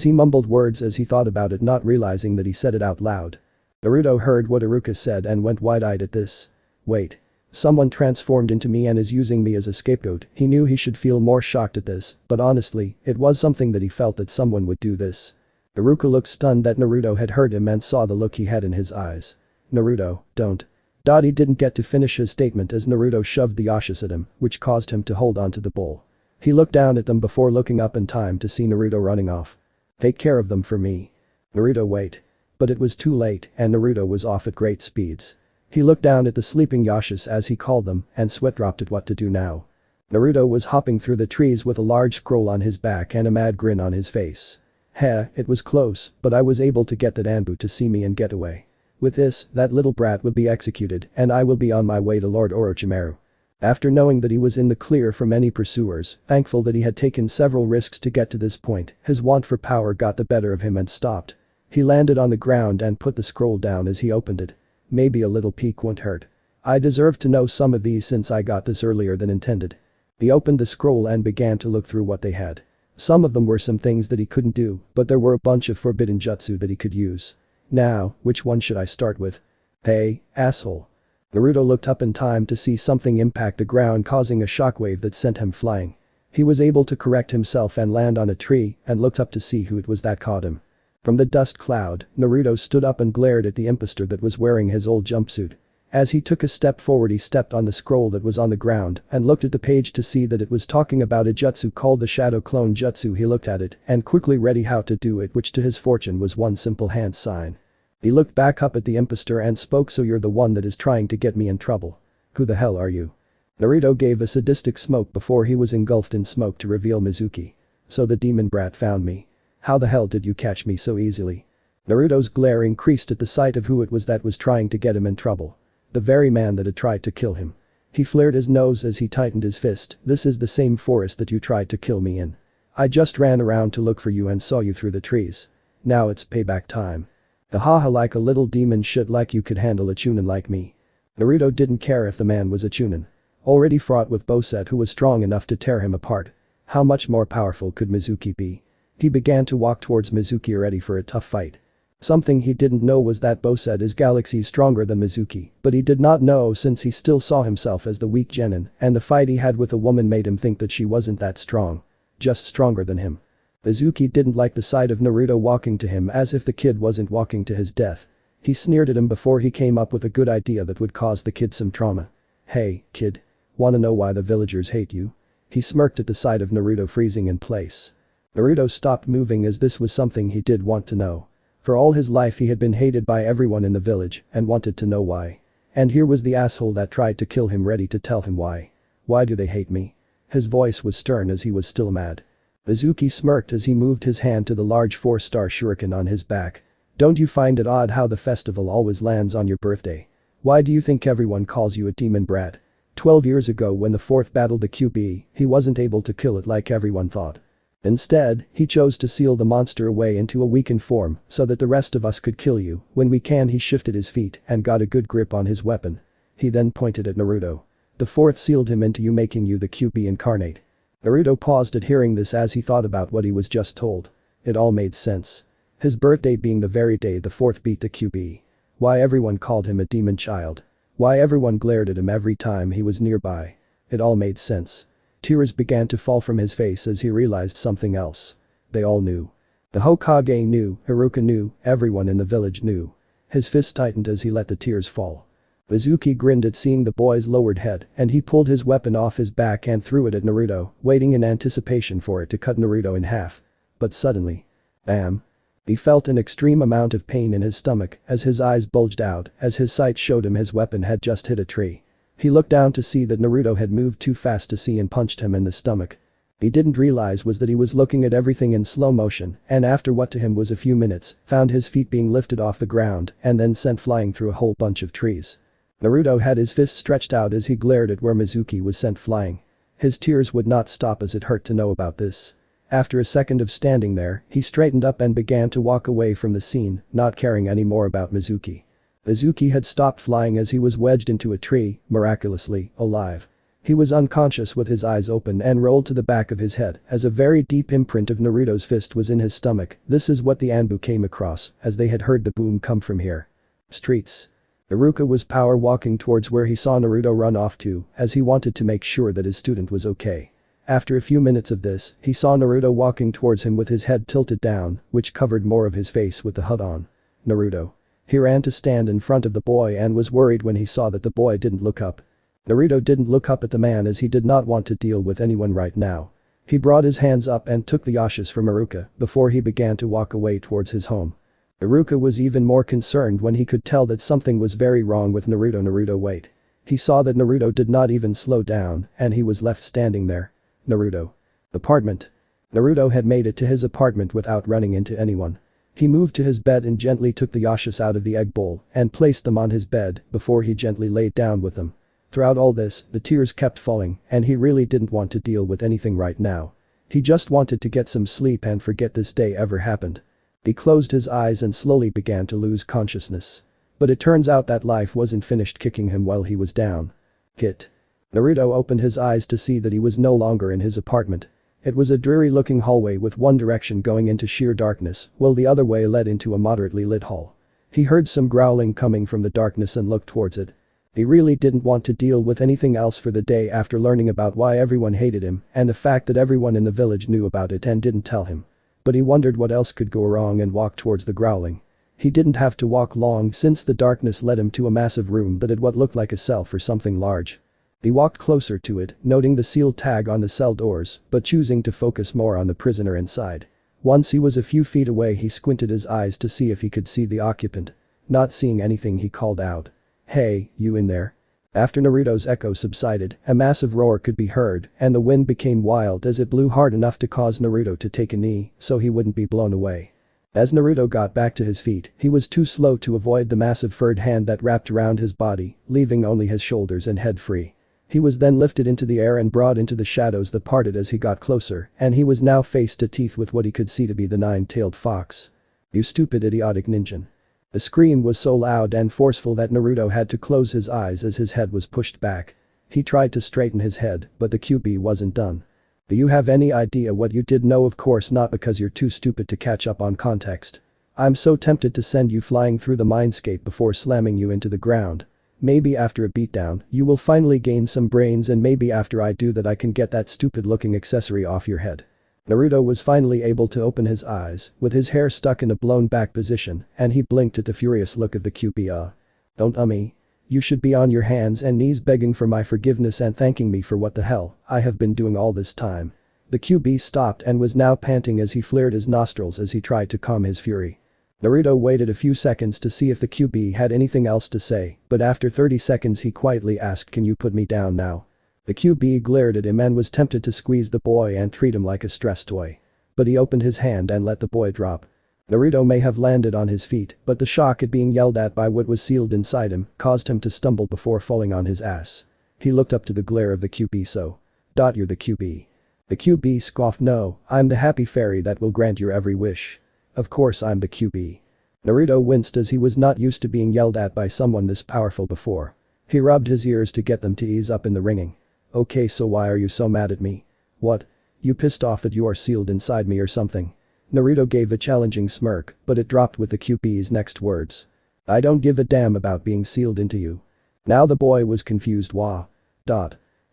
He mumbled words as he thought about it, not realizing that he said it out loud. Naruto heard what Iruka said and went wide-eyed at this. Wait. Someone transformed into me and is using me as a scapegoat. He knew he should feel more shocked at this, but honestly, it was something that he felt that someone would do this. Iruka looked stunned that Naruto had heard him and saw the look he had in his eyes. Naruto, don't. He didn't get to finish his statement as Naruto shoved the yashas at him, which caused him to hold onto the bowl. He looked down at them before looking up in time to see Naruto running off. Take care of them for me. Naruto wait. But it was too late and Naruto was off at great speeds. He looked down at the sleeping yashas as he called them and sweat dropped at what to do now. Naruto was hopping through the trees with a large scroll on his back and a mad grin on his face. Heh, it was close, but I was able to get that Anbu to see me and get away. With this, that little brat will be executed and I will be on my way to Lord Orochimaru. After knowing that he was in the clear from any pursuers, thankful that he had taken several risks to get to this point, his want for power got the better of him and stopped. He landed on the ground and put the scroll down as he opened it. Maybe a little peek won't hurt. I deserve to know some of these since I got this earlier than intended. He opened the scroll and began to look through what they had. Some of them were some things that he couldn't do, but there were a bunch of forbidden jutsu that he could use. Now, which one should I start with? Hey, asshole. Naruto looked up in time to see something impact the ground causing a shockwave that sent him flying. He was able to correct himself and land on a tree and looked up to see who it was that caught him. From the dust cloud, Naruto stood up and glared at the impostor that was wearing his old jumpsuit. As he took a step forward he stepped on the scroll that was on the ground and looked at the page to see that it was talking about a jutsu called the Shadow Clone Jutsu. He looked at it and quickly ready how to do it, which to his fortune was one simple hand sign. He looked back up at the impostor and spoke, so you're the one that is trying to get me in trouble. Who the hell are you? Naruto gave a sadistic smoke before he was engulfed in smoke to reveal Mizuki. So the demon brat found me. How the hell did you catch me so easily? Naruto's glare increased at the sight of who it was that was trying to get him in trouble. The very man that had tried to kill him. He flared his nose as he tightened his fist. This is the same forest that you tried to kill me in. I just ran around to look for you and saw you through the trees. Now it's payback time. Haha, like a little demon shit, like you could handle a chunin like me. Naruto didn't care if the man was a chunin. Already fraught with Bowsette who was strong enough to tear him apart. How much more powerful could Mizuki be? He began to walk towards Mizuki ready for a tough fight. Something he didn't know was that Bowsette is galaxies stronger than Mizuki, but he did not know since he still saw himself as the weak genin, and the fight he had with a woman made him think that she wasn't that strong. Just stronger than him. Mizuki didn't like the sight of Naruto walking to him as if the kid wasn't walking to his death. He sneered at him before he came up with a good idea that would cause the kid some trauma. Hey, kid. Wanna know why the villagers hate you? He smirked at the sight of Naruto freezing in place. Naruto stopped moving as this was something he did want to know. For all his life he had been hated by everyone in the village and wanted to know why. And here was the asshole that tried to kill him ready to tell him why. Why do they hate me? His voice was stern as he was still mad. Mizuki smirked as he moved his hand to the large 4-star shuriken on his back. Don't you find it odd how the festival always lands on your birthday? Why do you think everyone calls you a demon brat? 12 years ago when the fourth battled the QB, he wasn't able to kill it like everyone thought. Instead, he chose to seal the monster away into a weakened form so that the rest of us could kill you. When we can, he shifted his feet and got a good grip on his weapon. He then pointed at Naruto. The fourth sealed him into you, making you the QB incarnate. Naruto paused at hearing this as he thought about what he was just told. It all made sense. His birthday being the very day the fourth beat the QB. Why everyone called him a demon child. Why everyone glared at him every time he was nearby. It all made sense. Tears began to fall from his face as he realized something else. They all knew. The Hokage knew, Haruka knew, everyone in the village knew. His fist tightened as he let the tears fall. Mizuki grinned at seeing the boy's lowered head and he pulled his weapon off his back and threw it at Naruto, waiting in anticipation for it to cut Naruto in half. But suddenly. Bam. He felt an extreme amount of pain in his stomach as his eyes bulged out as his sight showed him his weapon had just hit a tree. He looked down to see that Naruto had moved too fast to see and punched him in the stomach. He didn't realize was that he was looking at everything in slow motion and after what to him was a few minutes, found his feet being lifted off the ground and then sent flying through a whole bunch of trees. Naruto had his fist stretched out as he glared at where Mizuki was sent flying. His tears would not stop as it hurt to know about this. After a second of standing there, he straightened up and began to walk away from the scene, not caring any more about Mizuki. Mizuki had stopped flying as he was wedged into a tree, miraculously, alive. He was unconscious with his eyes open and rolled to the back of his head as a very deep imprint of Naruto's fist was in his stomach. This is what the Anbu came across, as they had heard the boom come from here. Streets. Naruko was power walking towards where he saw Naruto run off to, as he wanted to make sure that his student was okay. After a few minutes of this, he saw Naruto walking towards him with his head tilted down, which covered more of his face with the hood on. Naruto. He ran to stand in front of the boy and was worried when he saw that the boy didn't look up. Naruto didn't look up at the man as he did not want to deal with anyone right now. He brought his hands up and took the yashas from Naruto before he began to walk away towards his home. Naruto was even more concerned when he could tell that something was very wrong with Naruto. Naruto wait. He saw that Naruto did not even slow down and he was left standing there. Naruto. Apartment. Naruto had made it to his apartment without running into anyone. He moved to his bed and gently took the yashas out of the egg bowl and placed them on his bed before he gently laid down with them. Throughout all this, the tears kept falling and he really didn't want to deal with anything right now. He just wanted to get some sleep and forget this day ever happened. He closed his eyes and slowly began to lose consciousness. But it turns out that life wasn't finished kicking him while he was down. Kit. Naruto opened his eyes to see that he was no longer in his apartment. It was a dreary-looking hallway with one direction going into sheer darkness, while the other way led into a moderately lit hall. He heard some growling coming from the darkness and looked towards it. He really didn't want to deal with anything else for the day after learning about why everyone hated him and the fact that everyone in the village knew about it and didn't tell him. But he wondered what else could go wrong and walked towards the growling. He didn't have to walk long since the darkness led him to a massive room that had what looked like a cell for something large. He walked closer to it, noting the sealed tag on the cell doors, but choosing to focus more on the prisoner inside. Once he was a few feet away, he squinted his eyes to see if he could see the occupant. Not seeing anything, he called out. "Hey, you in there?" After Naruto's echo subsided, a massive roar could be heard and the wind became wild as it blew hard enough to cause Naruto to take a knee so he wouldn't be blown away. As Naruto got back to his feet, he was too slow to avoid the massive furred hand that wrapped around his body, leaving only his shoulders and head free. He was then lifted into the air and brought into the shadows that parted as he got closer, and he was now face to teeth with what he could see to be the nine-tailed fox. "You stupid idiotic ninja." The scream was so loud and forceful that Naruto had to close his eyes as his head was pushed back. He tried to straighten his head, but the QB wasn't done. "Do you have any idea what you did?" "No, of course not, because you're too stupid to catch up on context. I'm so tempted to send you flying through the mindscape before slamming you into the ground. Maybe after a beatdown, you will finally gain some brains, and maybe after I do that I can get that stupid looking accessory off your head." Naruto was finally able to open his eyes, with his hair stuck in a blown back position, and he blinked at the furious look of the QB. "Don't me. You should be on your hands and knees begging for my forgiveness and thanking me for what the hell I have been doing all this time." The QB stopped and was now panting as he flared his nostrils as he tried to calm his fury. Naruto waited a few seconds to see if the QB had anything else to say, but after 30 seconds he quietly asked, "Can you put me down now?" The QB glared at him and was tempted to squeeze the boy and treat him like a stress toy. But he opened his hand and let the boy drop. Naruto may have landed on his feet, but the shock at being yelled at by what was sealed inside him caused him to stumble before falling on his ass. He looked up to the glare of the QB. "So. You're the QB." The QB scoffed. "No, I'm the happy fairy that will grant your every wish. Of course I'm the QB." Naruto winced as he was not used to being yelled at by someone this powerful before. He rubbed his ears to get them to ease up in the ringing. "Okay, so why are you so mad at me? What? You pissed off that you are sealed inside me or something?" Naruto gave a challenging smirk, but it dropped with the QB's next words. "I don't give a damn about being sealed into you." Now the boy was confused. "Wah.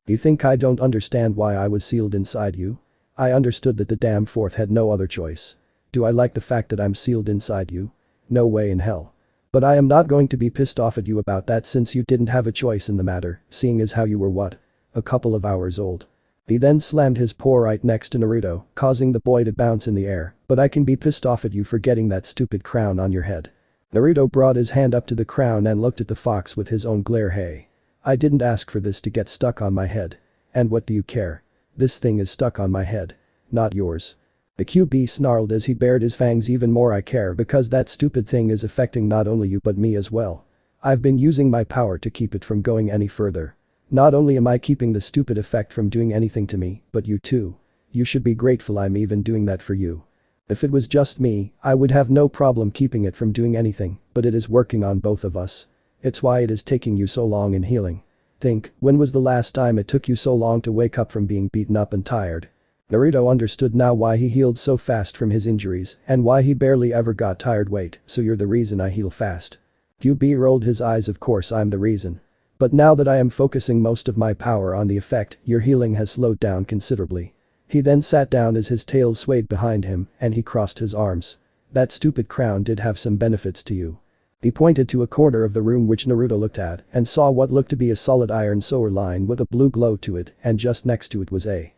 You think I don't understand why I was sealed inside you? I understood that the damn fourth had no other choice. Do I like the fact that I'm sealed inside you? No way in hell. But I am not going to be pissed off at you about that, since you didn't have a choice in the matter, seeing as how you were what? A couple of hours old." He then slammed his paw right next to Naruto, causing the boy to bounce in the air. "But I can be pissed off at you for getting that stupid crown on your head." Naruto brought his hand up to the crown and looked at the fox with his own glare. "Hey. I didn't ask for this to get stuck on my head. And what do you care? This thing is stuck on my head. Not yours." The QB snarled as he bared his fangs even more. "I care, because that stupid thing is affecting not only you but me as well. I've been using my power to keep it from going any further. Not only am I keeping the stupid effect from doing anything to me, but you too. You should be grateful I'm even doing that for you. If it was just me, I would have no problem keeping it from doing anything, but it is working on both of us. It's why it is taking you so long in healing. Think, when was the last time it took you so long to wake up from being beaten up and tired? Naruto understood now why he healed so fast from his injuries and why he barely ever got tired. Wait, so you're the reason I heal fast? QB rolled his eyes. Of course I'm the reason. But now that I am focusing most of my power on the effect, your healing has slowed down considerably. He then sat down as his tail swayed behind him and he crossed his arms. That stupid crown did have some benefits to you. He pointed to a corner of the room which Naruto looked at and saw what looked to be a solid iron sewer line with a blue glow to it, and just next to it was a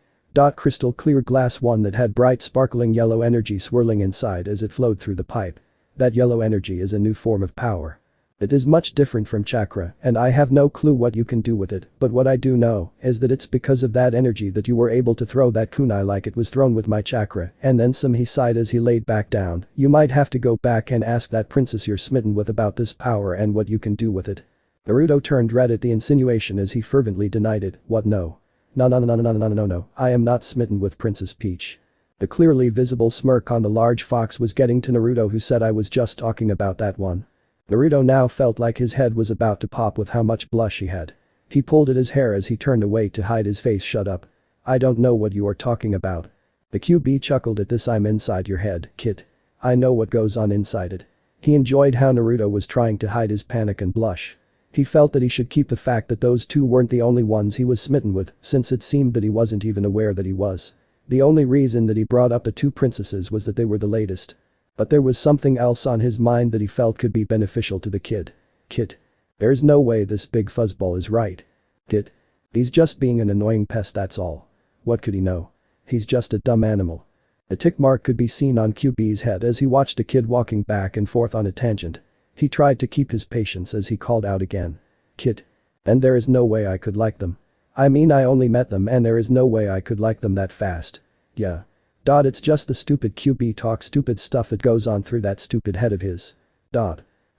crystal clear glass one that had bright sparkling yellow energy swirling inside as it flowed through the pipe. That yellow energy is a new form of power. It is much different from chakra and I have no clue what you can do with it, but what I do know is that it's because of that energy that you were able to throw that kunai like it was thrown with my chakra, and then some. He sighed as he laid back down. You might have to go back and ask that princess you're smitten with about this power and what you can do with it. Naruto turned red at the insinuation as he fervently denied it. What? No. No, I am not smitten with Princess Peach. The clearly visible smirk on the large fox was getting to Naruto, who said I was just talking about that one. Naruto now felt like his head was about to pop with how much blush he had. He pulled at his hair as he turned away to hide his face. Shut up. I don't know what you are talking about. The QB chuckled at this. I'm inside your head, kid. I know what goes on inside it. He enjoyed how Naruto was trying to hide his panic and blush. He felt that he should keep the fact that those two weren't the only ones he was smitten with, since it seemed that he wasn't even aware that he was. The only reason that he brought up the two princesses was that they were the latest. But there was something else on his mind that he felt could be beneficial to the kid. Kid. There's no way this big fuzzball is right. Kid. He's just being an annoying pest, that's all. What could he know? He's just a dumb animal. A tick mark could be seen on QB's head as he watched the kid walking back and forth on a tangent. He tried to keep his patience as he called out again. Kid. And there is no way I could like them. I mean, I only met them and there is no way I could like them that fast. Yeah. It's just the stupid QB talk, stupid stuff that goes on through that stupid head of his.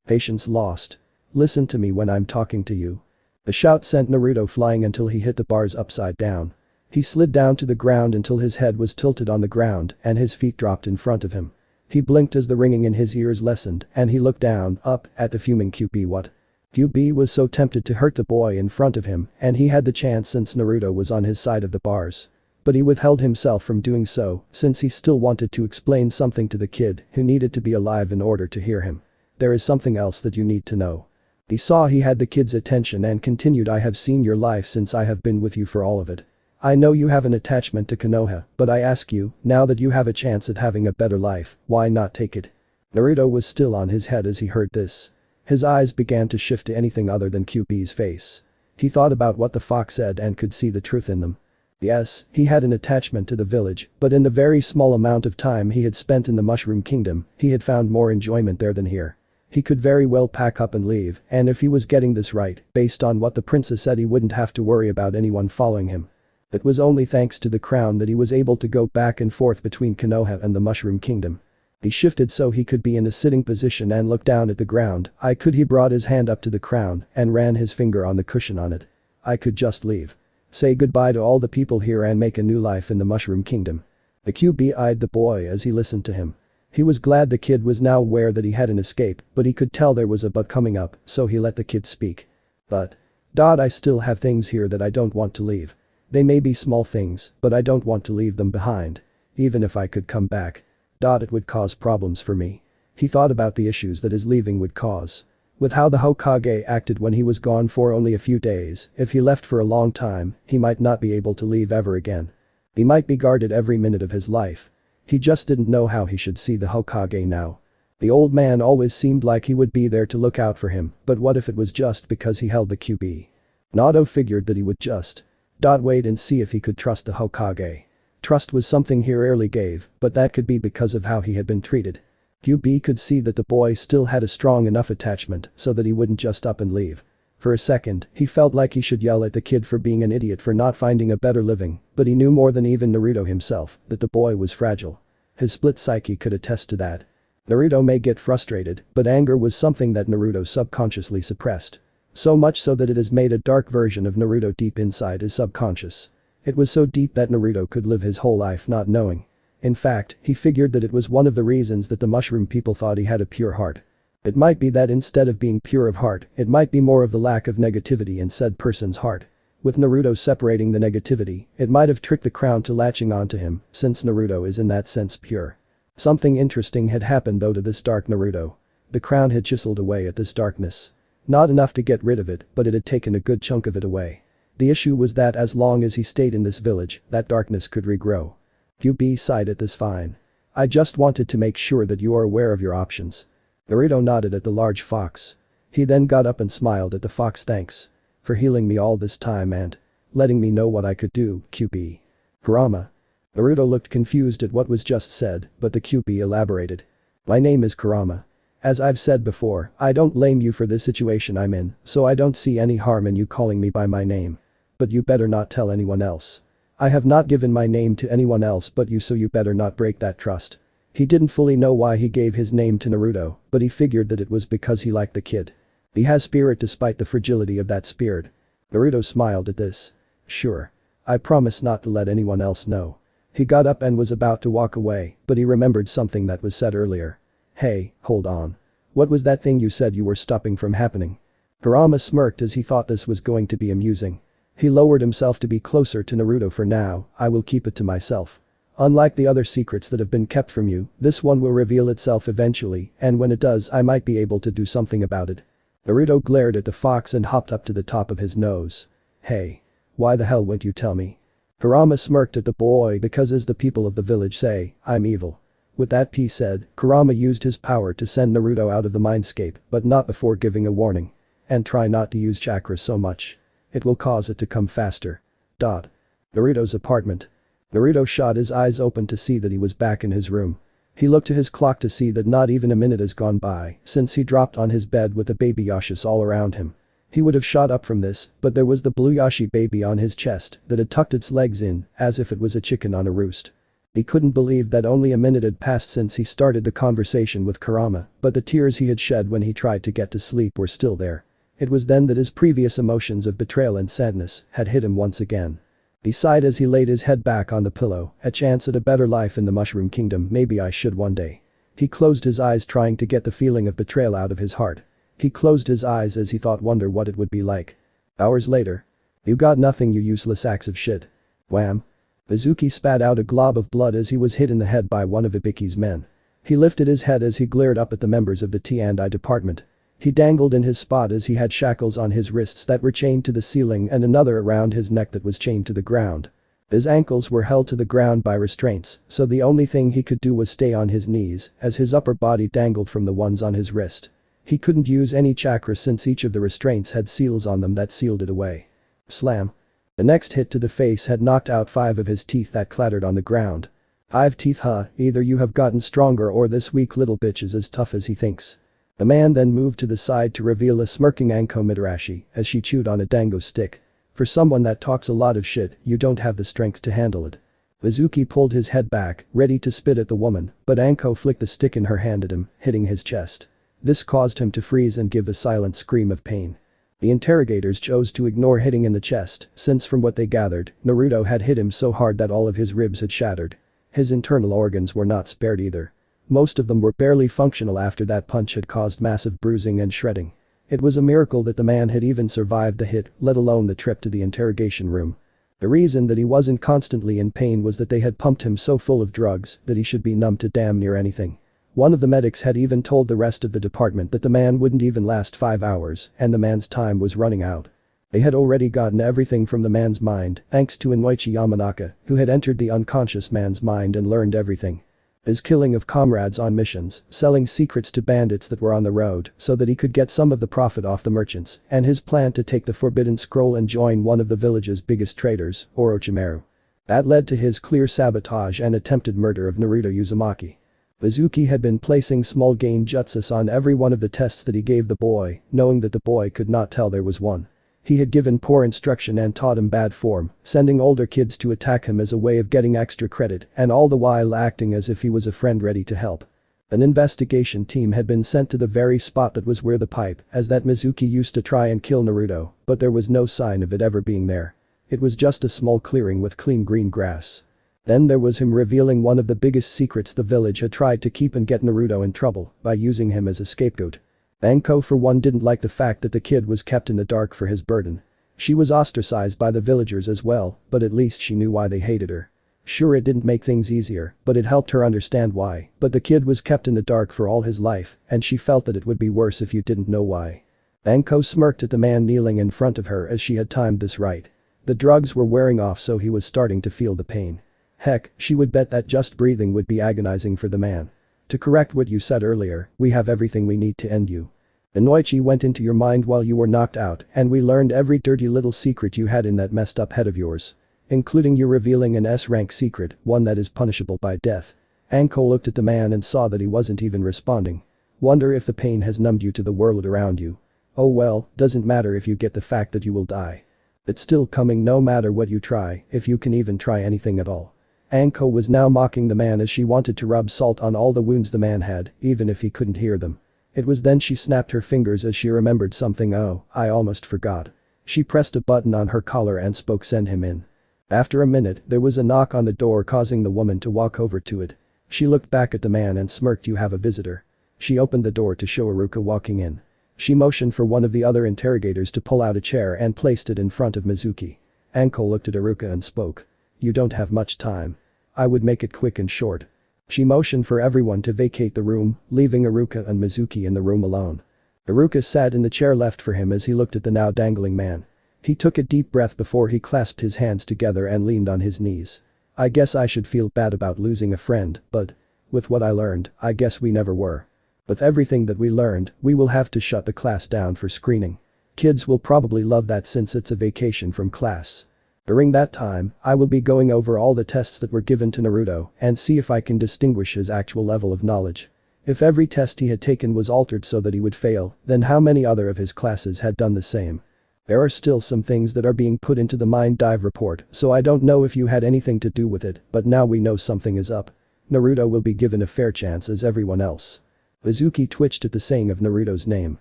Patience lost. Listen to me when I'm talking to you. The shout sent Naruto flying until he hit the bars upside down. He slid down to the ground until his head was tilted on the ground and his feet dropped in front of him. He blinked as the ringing in his ears lessened and he looked down, up, at the fuming QB. What? QB was so tempted to hurt the boy in front of him and he had the chance since Naruto was on his side of the bars. But he withheld himself from doing so since he still wanted to explain something to the kid who needed to be alive in order to hear him. There is something else that you need to know. He saw he had the kid's attention and continued. I have seen your life since I have been with you for all of it. I know you have an attachment to Konoha, but I ask you, now that you have a chance at having a better life, why not take it? Naruto was still on his head as he heard this. His eyes began to shift to anything other than QB's face. He thought about what the fox said and could see the truth in them. Yes, he had an attachment to the village, but in the very small amount of time he had spent in the Mushroom Kingdom, he had found more enjoyment there than here. He could very well pack up and leave, and if he was getting this right, based on what the princess said, he wouldn't have to worry about anyone following him. It was only thanks to the crown that he was able to go back and forth between Konoha and the Mushroom Kingdom. He shifted so he could be in a sitting position and look down at the ground. He brought his hand up to the crown and ran his finger on the cushion on it. I could just leave. Say goodbye to all the people here and make a new life in the Mushroom Kingdom. The QB eyed the boy as he listened to him. He was glad the kid was now aware that he had an escape, but he could tell there was a but coming up, so he let the kid speak. But. I still have things here that I don't want to leave. They may be small things, but I don't want to leave them behind. Even if I could come back. It would cause problems for me. He thought about the issues that his leaving would cause. With how the Hokage acted when he was gone for only a few days, if he left for a long time, he might not be able to leave ever again. He might be guarded every minute of his life. He just didn't know how he should see the Hokage now. The old man always seemed like he would be there to look out for him, but what if it was just because he held the QB? Naruto figured that he would just wait and see if he could trust the Hokage. Trust was something he rarely gave, but that could be because of how he had been treated. QB could see that the boy still had a strong enough attachment so that he wouldn't just up and leave. For a second, he felt like he should yell at the kid for being an idiot for not finding a better living, but he knew more than even Naruto himself that the boy was fragile. His split psyche could attest to that. Naruto may get frustrated, but anger was something that Naruto subconsciously suppressed. So much so that it has made a dark version of Naruto deep inside his subconscious. It was so deep that Naruto could live his whole life not knowing. In fact, he figured that it was one of the reasons that the mushroom people thought he had a pure heart. It might be that instead of being pure of heart, it might be more of the lack of negativity in said person's heart. With Naruto separating the negativity, it might have tricked the crown to latching onto him, since Naruto is in that sense pure. Something interesting had happened though to this dark Naruto. The crown had chiseled away at this darkness. Not enough to get rid of it, but it had taken a good chunk of it away. The issue was that as long as he stayed in this village, that darkness could regrow. QB sighed at this. Fine. I just wanted to make sure that you are aware of your options. Naruto nodded at the large fox. He then got up and smiled at the fox. Thanks for healing me all this time and letting me know what I could do, QB. Kurama. Naruto looked confused at what was just said, but the QB elaborated. My name is Kurama. As I've said before, I don't blame you for this situation I'm in, so I don't see any harm in you calling me by my name. But you better not tell anyone else. I have not given my name to anyone else but you, so you better not break that trust. He didn't fully know why he gave his name to Naruto, but he figured that it was because he liked the kid. He has spirit despite the fragility of that spirit. Naruto smiled at this. Sure. I promise not to let anyone else know. He got up and was about to walk away, but he remembered something that was said earlier. Hey, hold on. What was that thing you said you were stopping from happening? Kurama smirked as he thought this was going to be amusing. He lowered himself to be closer to Naruto. For now, I will keep it to myself. Unlike the other secrets that have been kept from you, this one will reveal itself eventually, and when it does I might be able to do something about it. Naruto glared at the fox and hopped up to the top of his nose. Hey. Why the hell won't you tell me? Kurama smirked at the boy because, as the people of the village say, I'm evil. With that he said, Kurama used his power to send Naruto out of the mindscape, but not before giving a warning. And try not to use chakra so much. It will cause it to come faster. Naruto's apartment. Naruto shot his eyes open to see that he was back in his room. He looked to his clock to see that not even a minute has gone by since he dropped on his bed with the baby yashas all around him. He would have shot up from this, but there was the blue yashi baby on his chest that had tucked its legs in as if it was a chicken on a roost. He couldn't believe that only a minute had passed since he started the conversation with Kurama, but the tears he had shed when he tried to get to sleep were still there. It was then that his previous emotions of betrayal and sadness had hit him once again. He sighed as he laid his head back on the pillow. A chance at a better life in the Mushroom Kingdom. Maybe I should one day. He closed his eyes, trying to get the feeling of betrayal out of his heart. He closed his eyes as he thought, wonder what it would be like. Hours later. You got nothing, you useless axe of shit. Wham. Mizuki spat out a glob of blood as he was hit in the head by one of Ibiki's men. He lifted his head as he glared up at the members of the T&I department. He dangled in his spot as he had shackles on his wrists that were chained to the ceiling and another around his neck that was chained to the ground. His ankles were held to the ground by restraints, so the only thing he could do was stay on his knees as his upper body dangled from the ones on his wrist. He couldn't use any chakra since each of the restraints had seals on them that sealed it away. Slam. The next hit to the face had knocked out 5 of his teeth that clattered on the ground. 5 teeth, huh? Either you have gotten stronger or this weak little bitch is as tough as he thinks. The man then moved to the side to reveal a smirking Anko Mitarashi as she chewed on a dango stick. For someone that talks a lot of shit, you don't have the strength to handle it. Mizuki pulled his head back, ready to spit at the woman, but Anko flicked the stick in her hand at him, hitting his chest. This caused him to freeze and give a silent scream of pain. The interrogators chose to ignore hitting in the chest, since from what they gathered, Naruto had hit him so hard that all of his ribs had shattered. His internal organs were not spared either. Most of them were barely functional after that punch had caused massive bruising and shredding. It was a miracle that the man had even survived the hit, let alone the trip to the interrogation room. The reason that he wasn't constantly in pain was that they had pumped him so full of drugs that he should be numb to damn near anything. One of the medics had even told the rest of the department that the man wouldn't even last 5 hours and the man's time was running out. They had already gotten everything from the man's mind thanks to Inoichi Yamanaka, who had entered the unconscious man's mind and learned everything. His killing of comrades on missions, selling secrets to bandits that were on the road so that he could get some of the profit off the merchants, and his plan to take the Forbidden Scroll and join one of the village's biggest traders, Orochimaru. That led to his clear sabotage and attempted murder of Naruto Uzumaki. Mizuki had been placing small gain jutsus on every one of the tests that he gave the boy, knowing that the boy could not tell there was one. He had given poor instruction and taught him bad form, sending older kids to attack him as a way of getting extra credit and all the while acting as if he was a friend ready to help. An investigation team had been sent to the very spot that was where the pipe, as that Mizuki used to try and kill Naruto, but there was no sign of it ever being there. It was just a small clearing with clean green grass. Then there was him revealing one of the biggest secrets the village had tried to keep and get Naruto in trouble by using him as a scapegoat. Anko for one didn't like the fact that the kid was kept in the dark for his burden. She was ostracized by the villagers as well, but at least she knew why they hated her. Sure, it didn't make things easier, but it helped her understand why. But the kid was kept in the dark for all his life, and she felt that it would be worse if you didn't know why. Anko smirked at the man kneeling in front of her as she had timed this right. The drugs were wearing off, so he was starting to feel the pain. Heck, she would bet that just breathing would be agonizing for the man. To correct what you said earlier, we have everything we need to end you. Inoichi went into your mind while you were knocked out, and we learned every dirty little secret you had in that messed up head of yours. Including you revealing an S-rank secret, one that is punishable by death. Anko looked at the man and saw that he wasn't even responding. Wonder if the pain has numbed you to the world around you. Oh well, doesn't matter if you get the fact that you will die. It's still coming no matter what you try, if you can even try anything at all. Anko was now mocking the man as she wanted to rub salt on all the wounds the man had, even if he couldn't hear them. It was then she snapped her fingers as she remembered something. Oh, I almost forgot. She pressed a button on her collar and spoke, "Send him in." After a minute, there was a knock on the door, causing the woman to walk over to it. She looked back at the man and smirked. "You have a visitor." She opened the door to show Iruka walking in. She motioned for one of the other interrogators to pull out a chair and placed it in front of Mizuki. Anko looked at Iruka and spoke. "You don't have much time. I would make it quick and short." She motioned for everyone to vacate the room, leaving Iruka and Mizuki in the room alone. Iruka sat in the chair left for him as he looked at the now dangling man. He took a deep breath before he clasped his hands together and leaned on his knees. "I guess I should feel bad about losing a friend, but with what I learned, I guess we never were. With everything that we learned, we will have to shut the class down for screening. Kids will probably love that since it's a vacation from class. During that time, I will be going over all the tests that were given to Naruto and see if I can distinguish his actual level of knowledge. If every test he had taken was altered so that he would fail, then how many other of his classes had done the same? There are still some things that are being put into the mind dive report, so I don't know if you had anything to do with it, but now we know something is up. Naruto will be given a fair chance as everyone else." Mizuki twitched at the saying of Naruto's name.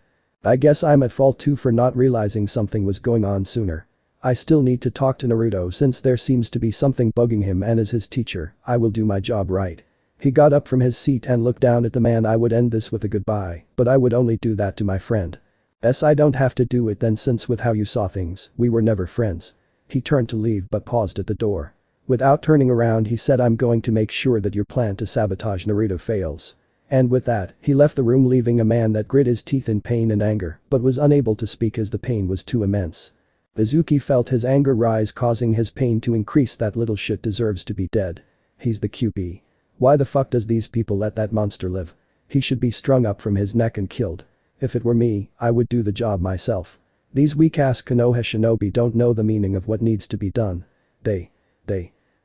"I guess I'm at fault too for not realizing something was going on sooner. I still need to talk to Naruto since there seems to be something bugging him, and as his teacher, I will do my job right." He got up from his seat and looked down at the man. "I would end this with a goodbye, but I would only do that to my friend. Yes, I don't have to do it then, since with how you saw things, we were never friends." He turned to leave but paused at the door. Without turning around, he said, "I'm going to make sure that your plan to sabotage Naruto fails." And with that, he left the room, leaving a man that grit his teeth in pain and anger but was unable to speak as the pain was too immense. Mizuki felt his anger rise, causing his pain to increase. That little shit deserves to be dead. He's the QP. Why the fuck does these people let that monster live? He should be strung up from his neck and killed. If it were me, I would do the job myself. These weak-ass Konoha shinobi don't know the meaning of what needs to be done. They.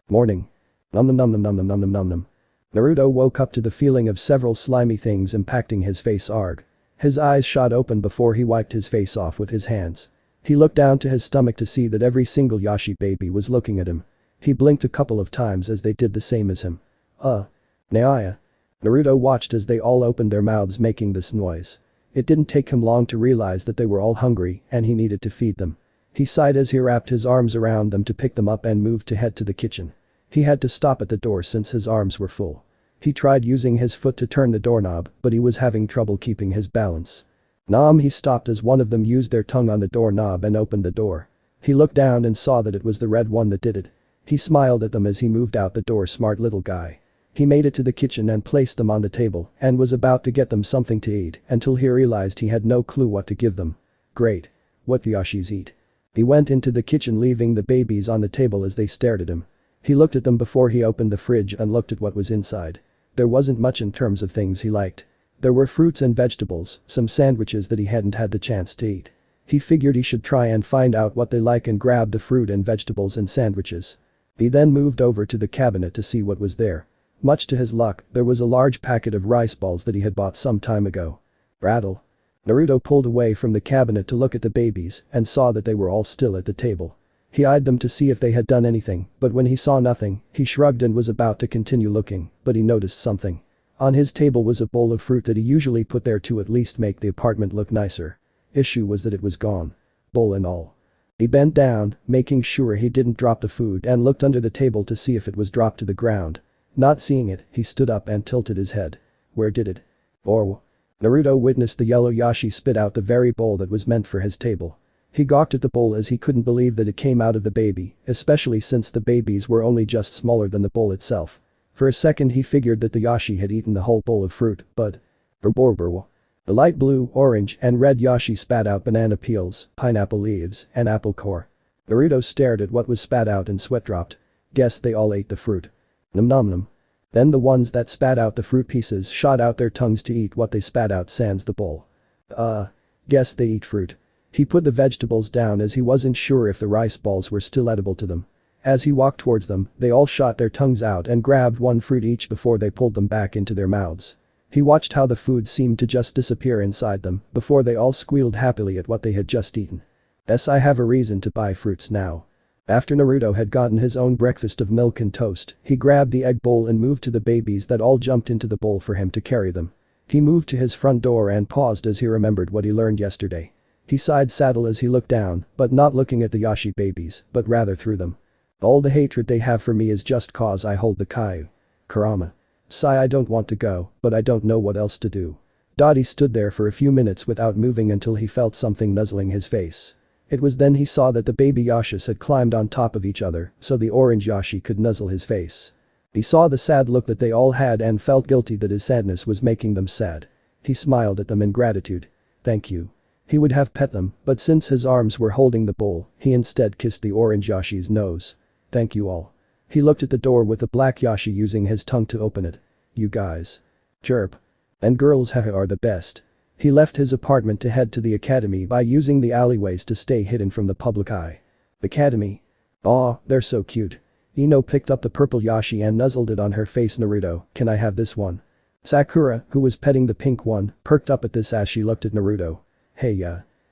Morning. Num num num num num num num num num. Naruto woke up to the feeling of several slimy things impacting his face. Arg. His eyes shot open before he wiped his face off with his hands. He looked down to his stomach to see that every single Yashi baby was looking at him. He blinked a couple of times as they did the same as him. Naaya. Naruto watched as they all opened their mouths, making this noise. It didn't take him long to realize that they were all hungry and he needed to feed them. He sighed as he wrapped his arms around them to pick them up and moved to head to the kitchen. He had to stop at the door since his arms were full. He tried using his foot to turn the doorknob, but he was having trouble keeping his balance. He stopped as one of them used their tongue on the doorknob and opened the door. He looked down and saw that it was the red one that did it. He smiled at them as he moved out the door. Smart little guy. He made it to the kitchen and placed them on the table and was about to get them something to eat until he realized he had no clue what to give them. Great. What do Yashis eat? He went into the kitchen, leaving the babies on the table as they stared at him. He looked at them before he opened the fridge and looked at what was inside. There wasn't much in terms of things he liked. There were fruits and vegetables, some sandwiches that he hadn't had the chance to eat. He figured he should try and find out what they like and grab the fruit and vegetables and sandwiches. He then moved over to the cabinet to see what was there. Much to his luck, there was a large packet of rice balls that he had bought some time ago. Rattle. Naruto pulled away from the cabinet to look at the babies and saw that they were all still at the table. He eyed them to see if they had done anything, but when he saw nothing, he shrugged and was about to continue looking, but he noticed something. On his table was a bowl of fruit that he usually put there to at least make the apartment look nicer. Issue was that it was gone. Bowl and all. He bent down, making sure he didn't drop the food and looked under the table to see if it was dropped to the ground. Not seeing it, he stood up and tilted his head. Where did it? Or Naruto witnessed the yellow yashi spit out the very bowl that was meant for his table. He gawked at the bowl as he couldn't believe that it came out of the baby, especially since the babies were only just smaller than the bowl itself. For a second he figured that the yashi had eaten the whole bowl of fruit, but the light blue, orange, and red yashi spat out banana peels, pineapple leaves, and apple core. Naruto stared at what was spat out and sweat dropped. Guess they all ate the fruit. Nom nom nom. Then the ones that spat out the fruit pieces shot out their tongues to eat what they spat out sans the bowl. Guess they eat fruit. He put the vegetables down as he wasn't sure if the rice balls were still edible to them. As he walked towards them, they all shot their tongues out and grabbed one fruit each before they pulled them back into their mouths. He watched how the food seemed to just disappear inside them before they all squealed happily at what they had just eaten. Yes, I have a reason to buy fruits now. After Naruto had gotten his own breakfast of milk and toast, he grabbed the egg bowl and moved to the babies that all jumped into the bowl for him to carry them. He moved to his front door and paused as he remembered what he learned yesterday. He sighed sadly as he looked down, but not looking at the Yashi babies, but rather through them. All the hatred they have for me is just cause I hold the Kaiu. Kurama. Sigh, I don't want to go, but I don't know what else to do. Dottie stood there for a few minutes without moving until he felt something nuzzling his face. It was then he saw that the baby yashas had climbed on top of each other so the orange yashi could nuzzle his face. He saw the sad look that they all had and felt guilty that his sadness was making them sad. He smiled at them in gratitude. Thank you. He would have pet them, but since his arms were holding the bowl, he instead kissed the orange yashi's nose. Thank you all. He looked at the door with the black yashi using his tongue to open it. You guys. Chirp. And girls haha are the best. He left his apartment to head to the academy by using the alleyways to stay hidden from the public eye. Academy. Aw, they're so cute. Ino picked up the purple yashi and nuzzled it on her face. Naruto, can I have this one? Sakura, who was petting the pink one, perked up at this as she looked at Naruto. Hey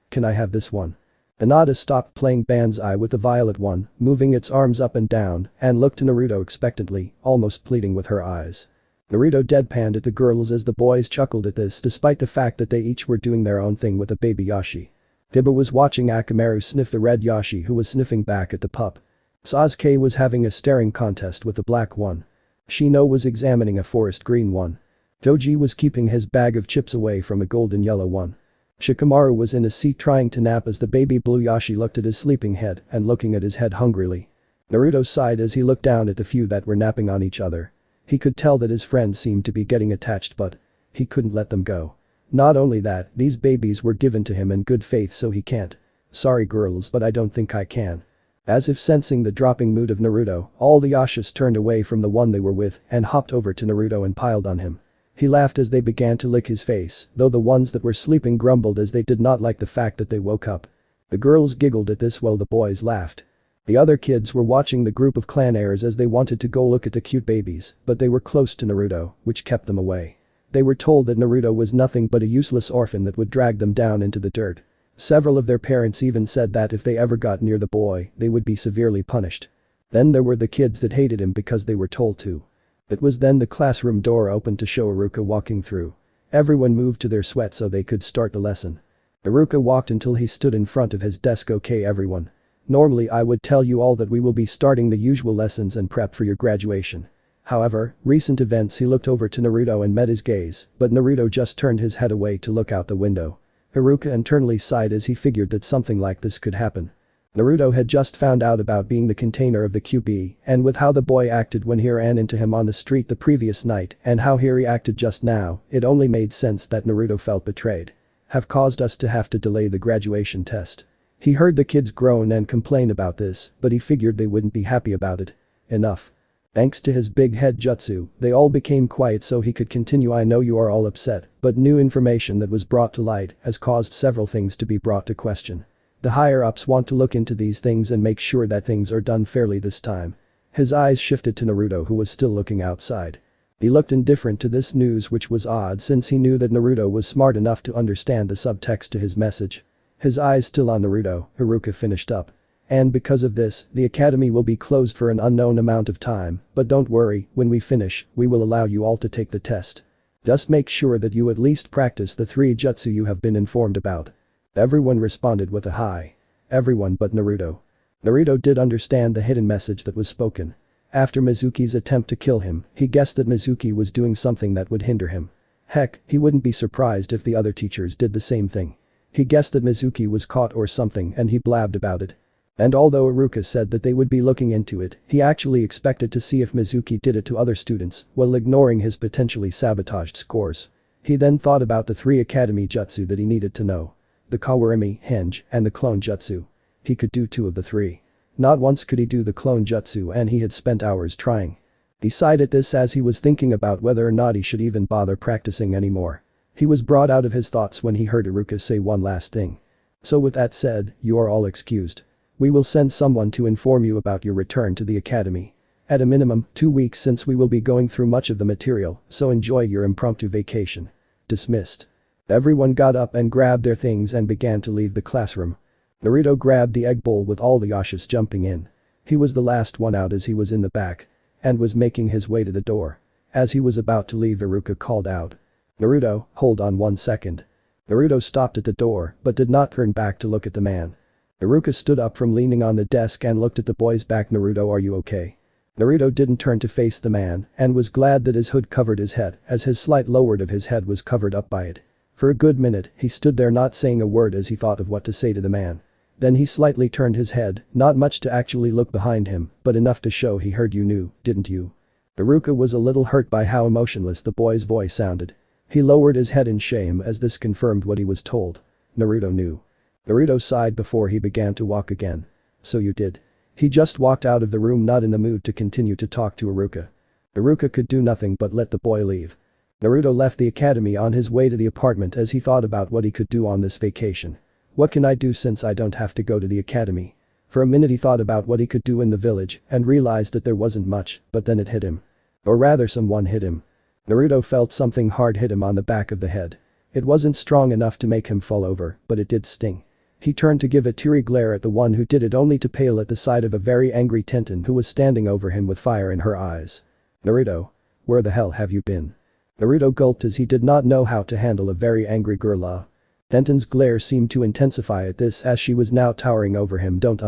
can I have this one? Hinata stopped playing Banzai with the violet one, moving its arms up and down, and looked to Naruto expectantly, almost pleading with her eyes. Naruto deadpanned at the girls as the boys chuckled at this despite the fact that they each were doing their own thing with a baby yashi. Kiba was watching Akamaru sniff the red yashi who was sniffing back at the pup. Sasuke was having a staring contest with the black one. Shino was examining a forest green one. Joji was keeping his bag of chips away from a golden yellow one. Shikamaru was in a seat trying to nap as the baby blue yashi looked at his sleeping head and looking at his head hungrily. Naruto sighed as he looked down at the few that were napping on each other. He could tell that his friends seemed to be getting attached but he couldn't let them go. Not only that, these babies were given to him in good faith so he can't. Sorry girls but I don't think I can. As if sensing the dropping mood of Naruto, all the yashas turned away from the one they were with and hopped over to Naruto and piled on him. He laughed as they began to lick his face, though the ones that were sleeping grumbled as they did not like the fact that they woke up. The girls giggled at this while the boys laughed. The other kids were watching the group of clan heirs as they wanted to go look at the cute babies, but they were close to Naruto, which kept them away. They were told that Naruto was nothing but a useless orphan that would drag them down into the dirt. Several of their parents even said that if they ever got near the boy, they would be severely punished. Then there were the kids that hated him because they were told to. It was then the classroom door opened to show Iruka walking through. Everyone moved to their sweat so they could start the lesson. Iruka walked until he stood in front of his desk. Okay everyone. Normally I would tell you all that we will be starting the usual lessons and prep for your graduation. However, recent events. He looked over to Naruto and met his gaze, but Naruto just turned his head away to look out the window. Iruka internally sighed as he figured that something like this could happen. Naruto had just found out about being the container of the QB, and with how the boy acted when he ran into him on the street the previous night and how he reacted just now, it only made sense that Naruto felt betrayed. Have caused us to have to delay the graduation test. He heard the kids groan and complain about this, but he figured they wouldn't be happy about it. Enough. Thanks to his big head jutsu, they all became quiet so he could continue. I know you are all upset, but new information that was brought to light has caused several things to be brought to question. The higher-ups want to look into these things and make sure that things are done fairly this time. His eyes shifted to Naruto who was still looking outside. He looked indifferent to this news, which was odd since he knew that Naruto was smart enough to understand the subtext to his message. His eyes still on Naruto, Iruka finished up. And because of this, the academy will be closed for an unknown amount of time, but don't worry, when we finish, we will allow you all to take the test. Just make sure that you at least practice the 3 jutsu you have been informed about." Everyone responded with a hi. Everyone but Naruto. Naruto did understand the hidden message that was spoken. After Mizuki's attempt to kill him, he guessed that Mizuki was doing something that would hinder him. Heck, he wouldn't be surprised if the other teachers did the same thing. He guessed that Mizuki was caught or something and he blabbed about it. And although Iruka said that they would be looking into it, he actually expected to see if Mizuki did it to other students while ignoring his potentially sabotaged scores. He then thought about the 3 academy jutsu that he needed to know. The Kawarimi, Henge, and the clone jutsu. He could do 2 of the 3. Not once could he do the clone jutsu and he had spent hours trying. He sighed at this as he was thinking about whether or not he should even bother practicing anymore. He was brought out of his thoughts when he heard Iruka say one last thing. "So with that said, you are all excused. We will send someone to inform you about your return to the academy. At a minimum, 2 weeks since we will be going through much of the material, so enjoy your impromptu vacation." Dismissed. Everyone got up and grabbed their things and began to leave the classroom. Naruto grabbed the egg bowl with all the yashas jumping in. He was the last one out as he was in the back. And was making his way to the door. As he was about to leave, Iruka called out. "Naruto, hold on 1 second." Naruto stopped at the door but did not turn back to look at the man. Iruka stood up from leaning on the desk and looked at the boy's back. "Naruto, are you okay?" Naruto didn't turn to face the man and was glad that his hood covered his head as his slight lowered of his head was covered up by it. For a good minute, he stood there not saying a word as he thought of what to say to the man. Then he slightly turned his head, not much to actually look behind him, but enough to show he heard. "You knew, didn't you?" Iruka was a little hurt by how emotionless the boy's voice sounded. He lowered his head in shame as this confirmed what he was told. Naruto knew. Naruto sighed before he began to walk again. "So you did." He just walked out of the room, not in the mood to continue to talk to Iruka. Iruka could do nothing but let the boy leave. Naruto left the academy on his way to the apartment as he thought about what he could do on this vacation. What can I do since I don't have to go to the academy? For a minute he thought about what he could do in the village and realized that there wasn't much, but then it hit him. Or rather, someone hit him. Naruto felt something hard hit him on the back of the head. It wasn't strong enough to make him fall over, but it did sting. He turned to give a teary glare at the one who did it, only to pale at the sight of a very angry Tenten who was standing over him with fire in her eyes. "Naruto, where the hell have you been?" Naruto gulped as he did not know how to handle a very angry girl. Tenten's glare seemed to intensify at this as she was now towering over him. "Don't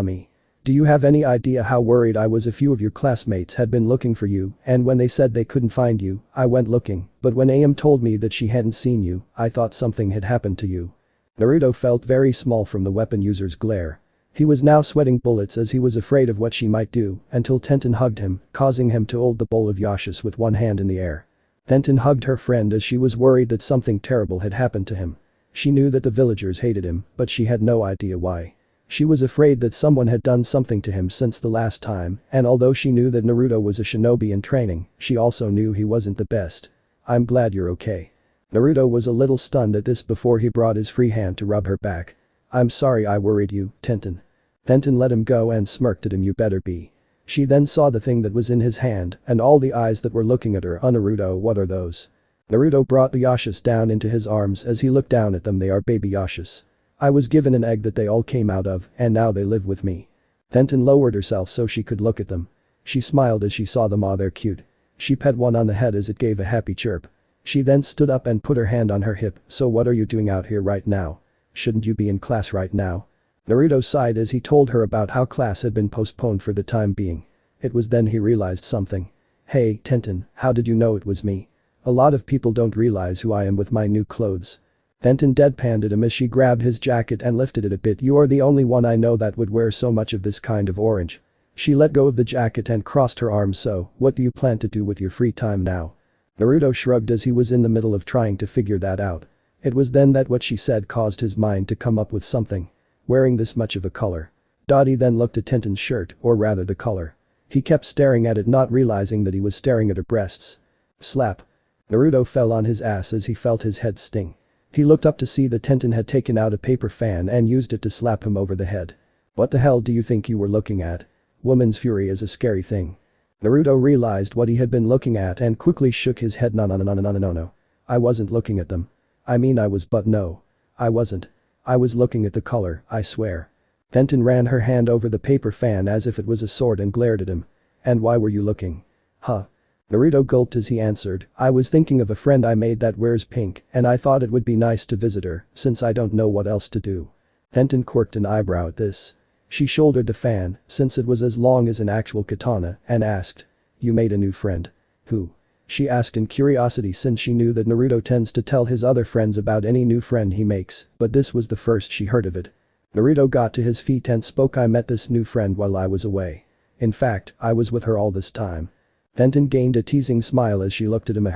Do you have any idea how worried I was? A few of your classmates had been looking for you, and when they said they couldn't find you, I went looking, but when AM told me that she hadn't seen you, I thought something had happened to you." Naruto felt very small from the weapon user's glare. He was now sweating bullets as he was afraid of what she might do until Tenten hugged him, causing him to hold the bowl of yashas with one hand in the air. Tenten hugged her friend as she was worried that something terrible had happened to him. She knew that the villagers hated him, but she had no idea why. She was afraid that someone had done something to him since the last time, and although she knew that Naruto was a shinobi in training, she also knew he wasn't the best. "I'm glad you're okay." Naruto was a little stunned at this before he brought his free hand to rub her back. "I'm sorry I worried you, Tenten." Tenten let him go and smirked at him. "You better be." She then saw the thing that was in his hand and all the eyes that were looking at her. "Naruto, what are those?" Naruto brought the yashas down into his arms as he looked down at them. "They are baby yashas. I was given an egg that they all came out of, and now they live with me." Tenten lowered herself so she could look at them. She smiled as she saw them. "Aw, they're cute." She pet one on the head as it gave a happy chirp. She then stood up and put her hand on her hip. "So what are you doing out here right now? Shouldn't you be in class right now?" Naruto sighed as he told her about how class had been postponed for the time being. It was then he realized something. "Hey, Tenten, how did you know it was me? A lot of people don't realize who I am with my new clothes." Tenten deadpanned at him as she grabbed his jacket and lifted it a bit. "You are the only one I know that would wear so much of this kind of orange." She let go of the jacket and crossed her arms. "So, what do you plan to do with your free time now?" Naruto shrugged as he was in the middle of trying to figure that out. It was then that what she said caused his mind to come up with something. Wearing this much of a color. Dottie then looked at Tenten's shirt, or rather the color. He kept staring at it, not realizing that he was staring at her breasts. Slap. Naruto fell on his ass as he felt his head sting. He looked up to see that Tenten had taken out a paper fan and used it to slap him over the head. "What the hell do you think you were looking at? Woman's fury is a scary thing." Naruto realized what he had been looking at and quickly shook his head. No. I wasn't looking at them. I mean I was, but no. I wasn't. I was looking at the color, I swear." Tenten ran her hand over the paper fan as if it was a sword and glared at him. "And why were you looking? Huh? Naruto gulped as he answered, I was thinking of a friend I made that wears pink and I thought it would be nice to visit her since I don't know what else to do. Tenten quirked an eyebrow at this. She shouldered the fan, since it was as long as an actual katana, and asked. You made a new friend? Who? She asked in curiosity since she knew that Naruto tends to tell his other friends about any new friend he makes, but this was the first she heard of it. Naruto got to his feet and spoke. I met this new friend while I was away. In fact, I was with her all this time. Tenten gained a teasing smile as she looked at him.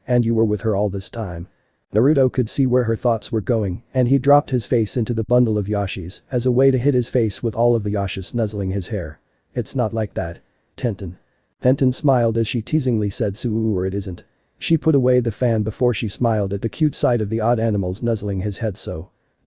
And you were with her all this time? Naruto could see where her thoughts were going, and he dropped his face into the bundle of yashis as a way to hit his face with all of the yashas nuzzling his hair. It's not like that. Tenten. Tenten smiled as she teasingly said or it isn't. She put away the fan before she smiled at the cute sight of the odd animals nuzzling his head.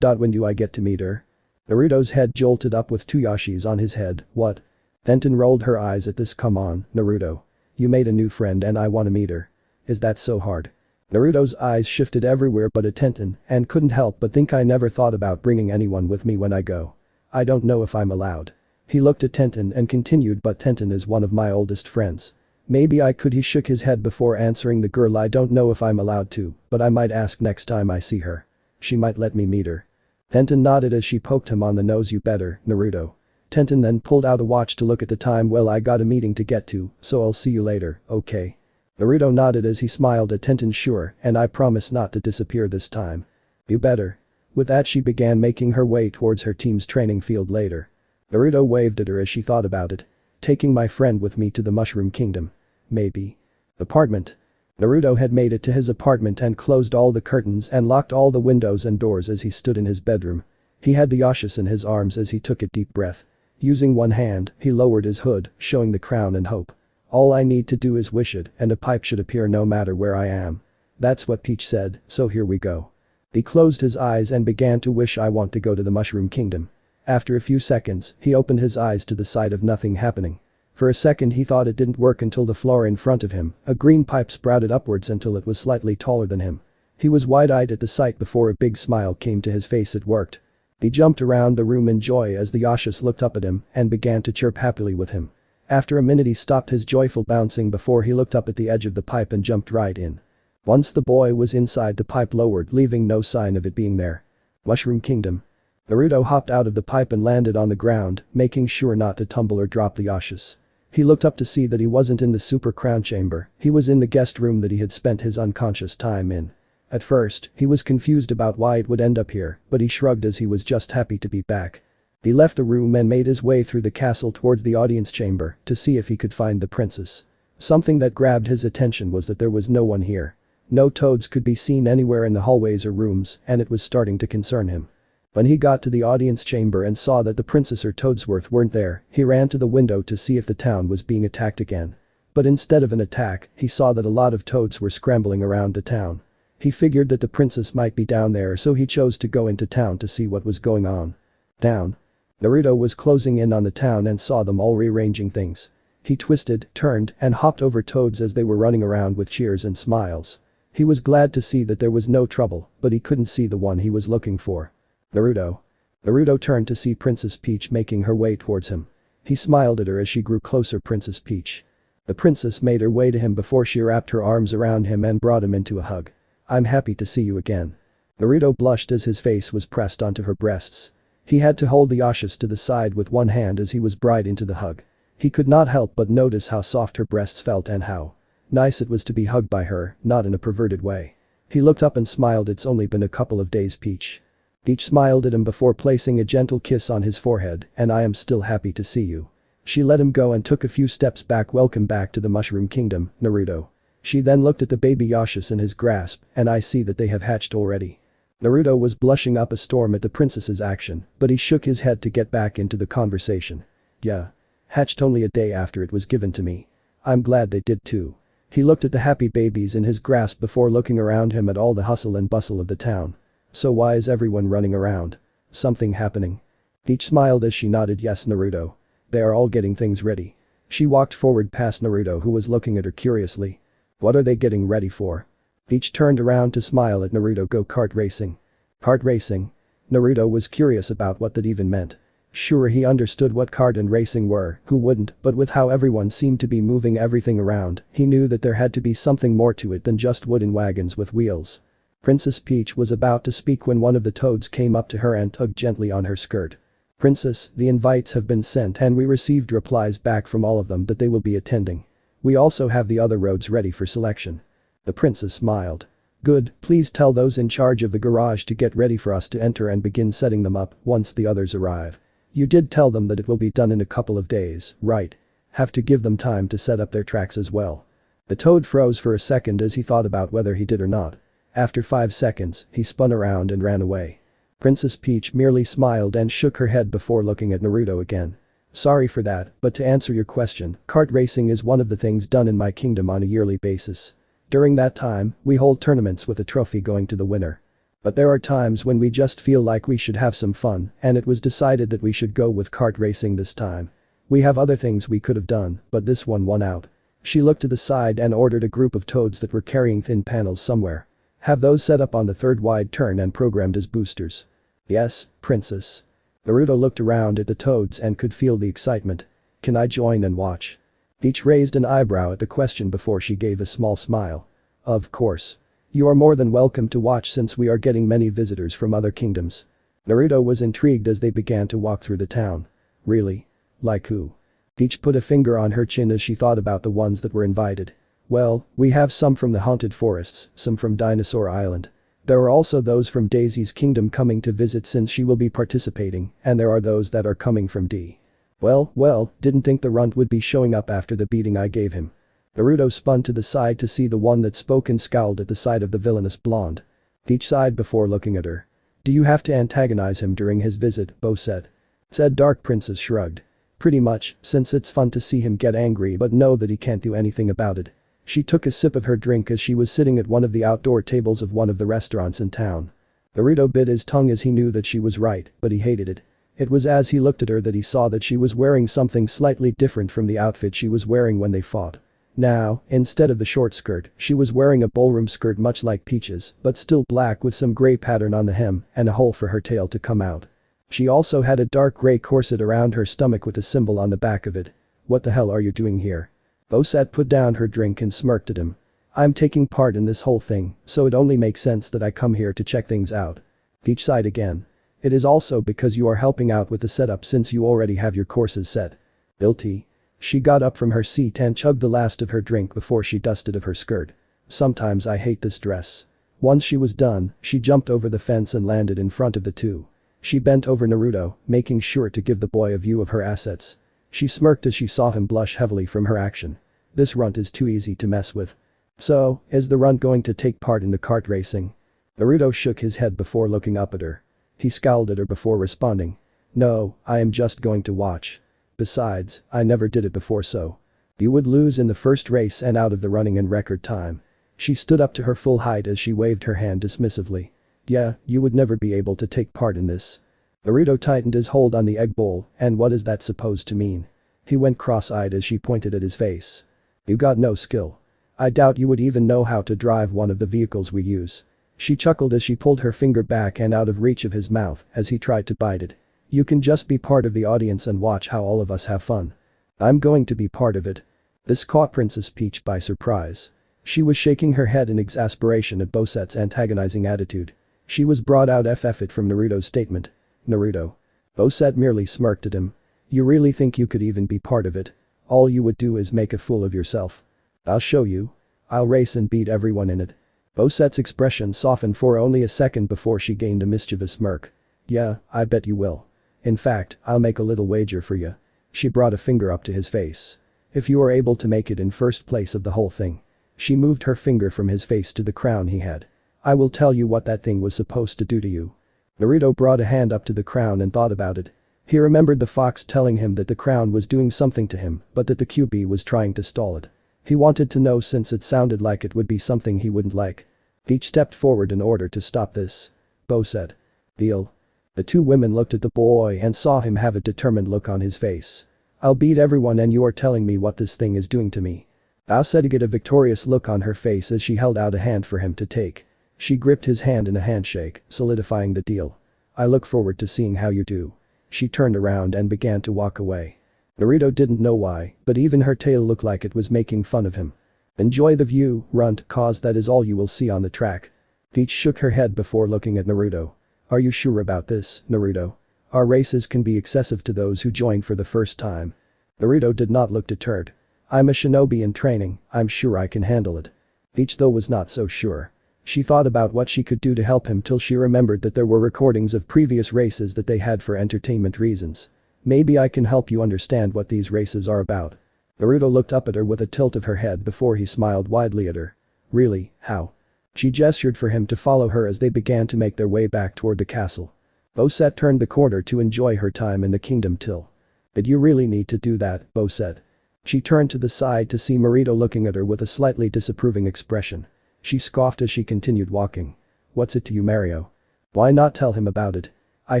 When do I get to meet her? Naruto's head jolted up with two yashis on his head. What? Tenten rolled her eyes at this. Come on, Naruto. You made a new friend and I want to meet her. Is that so hard? Naruto's eyes shifted everywhere but at Tenten and couldn't help but think I never thought about bringing anyone with me when I go. I don't know if I'm allowed. He looked at Tenten and continued, but Tenten is one of my oldest friends. Maybe I could. He shook his head before answering the girl. I don't know if I'm allowed to, but I might ask next time I see her. She might let me meet her. Tenten nodded as she poked him on the nose. You better, Naruto. Tenten then pulled out a watch to look at the time. Well, I got a meeting to get to, so I'll see you later, okay? Naruto nodded as he smiled at Tenten. Sure, and I promise not to disappear this time. You better. With that she began making her way towards her team's training field later. Naruto waved at her as she thought about it. Taking my friend with me to the Mushroom Kingdom. Maybe. Apartment. Naruto had made it to his apartment and closed all the curtains and locked all the windows and doors as he stood in his bedroom. He had the yashas in his arms as he took a deep breath. Using one hand, he lowered his hood, showing the crown and hope. All I need to do is wish it and a pipe should appear no matter where I am. That's what Peach said, so here we go. He closed his eyes and began to wish. I want to go to the Mushroom Kingdom. After a few seconds, he opened his eyes to the sight of nothing happening. For a second he thought it didn't work until the floor in front of him, a green pipe sprouted upwards until it was slightly taller than him. He was wide-eyed at the sight before a big smile came to his face. It worked. He jumped around the room in joy as the yashas looked up at him and began to chirp happily with him. After a minute he stopped his joyful bouncing before he looked up at the edge of the pipe and jumped right in. Once the boy was inside, the pipe lowered, leaving no sign of it being there. Mushroom Kingdom. Naruto hopped out of the pipe and landed on the ground, making sure not to tumble or drop the yashas. He looked up to see that he wasn't in the super crown chamber, he was in the guest room that he had spent his unconscious time in. At first, he was confused about why it would end up here, but he shrugged as he was just happy to be back. He left the room and made his way through the castle towards the audience chamber to see if he could find the princess. Something that grabbed his attention was that there was no one here. No toads could be seen anywhere in the hallways or rooms, and it was starting to concern him. When he got to the audience chamber and saw that the princess or Toadsworth weren't there, he ran to the window to see if the town was being attacked again. But instead of an attack, he saw that a lot of toads were scrambling around the town. He figured that the princess might be down there, so he chose to go into town to see what was going on. Down. Naruto was closing in on the town and saw them all rearranging things. He twisted, turned, and hopped over toads as they were running around with cheers and smiles. He was glad to see that there was no trouble, but he couldn't see the one he was looking for. Naruto. Naruto turned to see Princess Peach making her way towards him. He smiled at her as she grew closer. Princess Peach. The princess made her way to him before she wrapped her arms around him and brought him into a hug. I'm happy to see you again. Naruto blushed as his face was pressed onto her breasts. He had to hold the yashas to the side with one hand as he was brought into the hug. He could not help but notice how soft her breasts felt and how nice it was to be hugged by her, not in a perverted way. He looked up and smiled. It's only been a couple of days, Peach. Peach smiled at him before placing a gentle kiss on his forehead, and I am still happy to see you. She let him go and took a few steps back. Welcome back to the Mushroom Kingdom, Naruto. She then looked at the baby yashas in his grasp, and I see that they have hatched already. Naruto was blushing up a storm at the princess's action, but he shook his head to get back into the conversation. Yeah. Hatched only a day after it was given to me. I'm glad they did too. He looked at the happy babies in his grasp before looking around him at all the hustle and bustle of the town. So why is everyone running around? Something happening? Peach smiled as she nodded. Yes, Naruto. They are all getting things ready. She walked forward past Naruto, who was looking at her curiously. What are they getting ready for? Peach turned around to smile at Naruto. Go-kart racing. Kart racing? Naruto was curious about what that even meant. Sure, he understood what kart and racing were, who wouldn't, but with how everyone seemed to be moving everything around, he knew that there had to be something more to it than just wooden wagons with wheels. Princess Peach was about to speak when one of the toads came up to her and tugged gently on her skirt. "Princess, the invites have been sent and we received replies back from all of them that they will be attending. We also have the other roads ready for selection." The princess smiled. "Good, please tell those in charge of the garage to get ready for us to enter and begin setting them up once the others arrive. You did tell them that it will be done in a couple of days, right? Have to give them time to set up their tracks as well." The toad froze for a second as he thought about whether he did or not. After 5 seconds, he spun around and ran away. Princess Peach merely smiled and shook her head before looking at Naruto again. "Sorry for that, but to answer your question, kart racing is one of the things done in my kingdom on a yearly basis. During that time, we hold tournaments with a trophy going to the winner. But there are times when we just feel like we should have some fun, and it was decided that we should go with kart racing this time. We have other things we could have done, but this one won out." She looked to the side and ordered a group of toads that were carrying thin panels somewhere. "Have those set up on the third wide turn and programmed as boosters." "Yes, princess." Naruto looked around at the toads and could feel the excitement. "Can I join and watch?" Peach raised an eyebrow at the question before she gave a small smile. "Of course. You are more than welcome to watch since we are getting many visitors from other kingdoms." Naruto was intrigued as they began to walk through the town. "Really? Like who?" Peach put a finger on her chin as she thought about the ones that were invited. "Well, we have some from the haunted forests, some from Dinosaur Island. There are also those from Daisy's kingdom coming to visit since she will be participating, and there are those that are coming from D. Well, didn't think the runt would be showing up after the beating I gave him." Naruto spun to the side to see the one that spoke and scowled at the sight of the villainous blonde. Peach sighed before looking at her. "Do you have to antagonize him during his visit, Bowsette?" said Dark Princess shrugged. "Pretty much, since it's fun to see him get angry but know that he can't do anything about it." She took a sip of her drink as she was sitting at one of the outdoor tables of one of the restaurants in town. Naruto bit his tongue as he knew that she was right, but he hated it. It was as he looked at her that he saw that she was wearing something slightly different from the outfit she was wearing when they fought. Now, instead of the short skirt, she was wearing a ballroom skirt much like Peach's, but still black with some gray pattern on the hem and a hole for her tail to come out. She also had a dark gray corset around her stomach with a symbol on the back of it. "What the hell are you doing here?" Bowsette put down her drink and smirked at him. "I'm taking part in this whole thing, so it only makes sense that I come here to check things out." Peach sighed again. "It is also because you are helping out with the setup since you already have your courses set." "Guilty." She got up from her seat and chugged the last of her drink before she dusted of her skirt. "Sometimes I hate this dress." Once she was done, she jumped over the fence and landed in front of the two. She bent over Naruto, making sure to give the boy a view of her assets. She smirked as she saw him blush heavily from her action. This runt is too easy to mess with. "So, is the runt going to take part in the kart racing?" Naruto shook his head before looking up at her. He scowled at her before responding. "No, I am just going to watch. Besides, I never did it before so. You would lose in the first race and out of the running in record time." She stood up to her full height as she waved her hand dismissively. "Yeah, you would never be able to take part in this." Naruto tightened his hold on the egg bowl, and what is that supposed to mean? He went cross-eyed as she pointed at his face. "You got no skill. I doubt you would even know how to drive one of the vehicles we use." She chuckled as she pulled her finger back and out of reach of his mouth as he tried to bite it. "You can just be part of the audience and watch how all of us have fun." "I'm going to be part of it." This caught Princess Peach by surprise. She was shaking her head in exasperation at Bowsette's antagonizing attitude. She was brought out it from Naruto's statement. "Naruto." Bowsette merely smirked at him. "You really think you could even be part of it? All you would do is make a fool of yourself." "I'll show you. I'll race and beat everyone in it." Bowsette's expression softened for only a second before she gained a mischievous smirk. "Yeah, I bet you will. In fact, I'll make a little wager for you." She brought a finger up to his face. "If you are able to make it in first place of the whole thing." She moved her finger from his face to the crown he had. "I will tell you what that thing was supposed to do to you." Naruto brought a hand up to the crown and thought about it. He remembered the fox telling him that the crown was doing something to him, but that the QB was trying to stall it. He wanted to know since it sounded like it would be something he wouldn't like. Peach stepped forward in order to stop this. Bowsette. "Deal." The two women looked at the boy and saw him have a determined look on his face. "I'll beat everyone and you are telling me what this thing is doing to me." Bowsette got a victorious look on her face as she held out a hand for him to take. She gripped his hand in a handshake, solidifying the deal. "I look forward to seeing how you do." She turned around and began to walk away. Naruto didn't know why, but even her tail looked like it was making fun of him. Enjoy the view, runt, cause that is all you will see on the track. Bleach shook her head before looking at Naruto. Are you sure about this, Naruto? Our races can be excessive to those who join for the first time. Naruto did not look deterred. I'm a shinobi in training, I'm sure I can handle it. Bleach though was not so sure. She thought about what she could do to help him till she remembered that there were recordings of previous races that they had for entertainment reasons. Maybe I can help you understand what these races are about. Naruto looked up at her with a tilt of her head before he smiled widely at her. Really, how? She gestured for him to follow her as they began to make their way back toward the castle. Bowsette turned the corner to enjoy her time in the kingdom till. Did you really need to do that, Bowsette? She turned to the side to see Naruto looking at her with a slightly disapproving expression. She scoffed as she continued walking. What's it to you, Mario? Why not tell him about it? I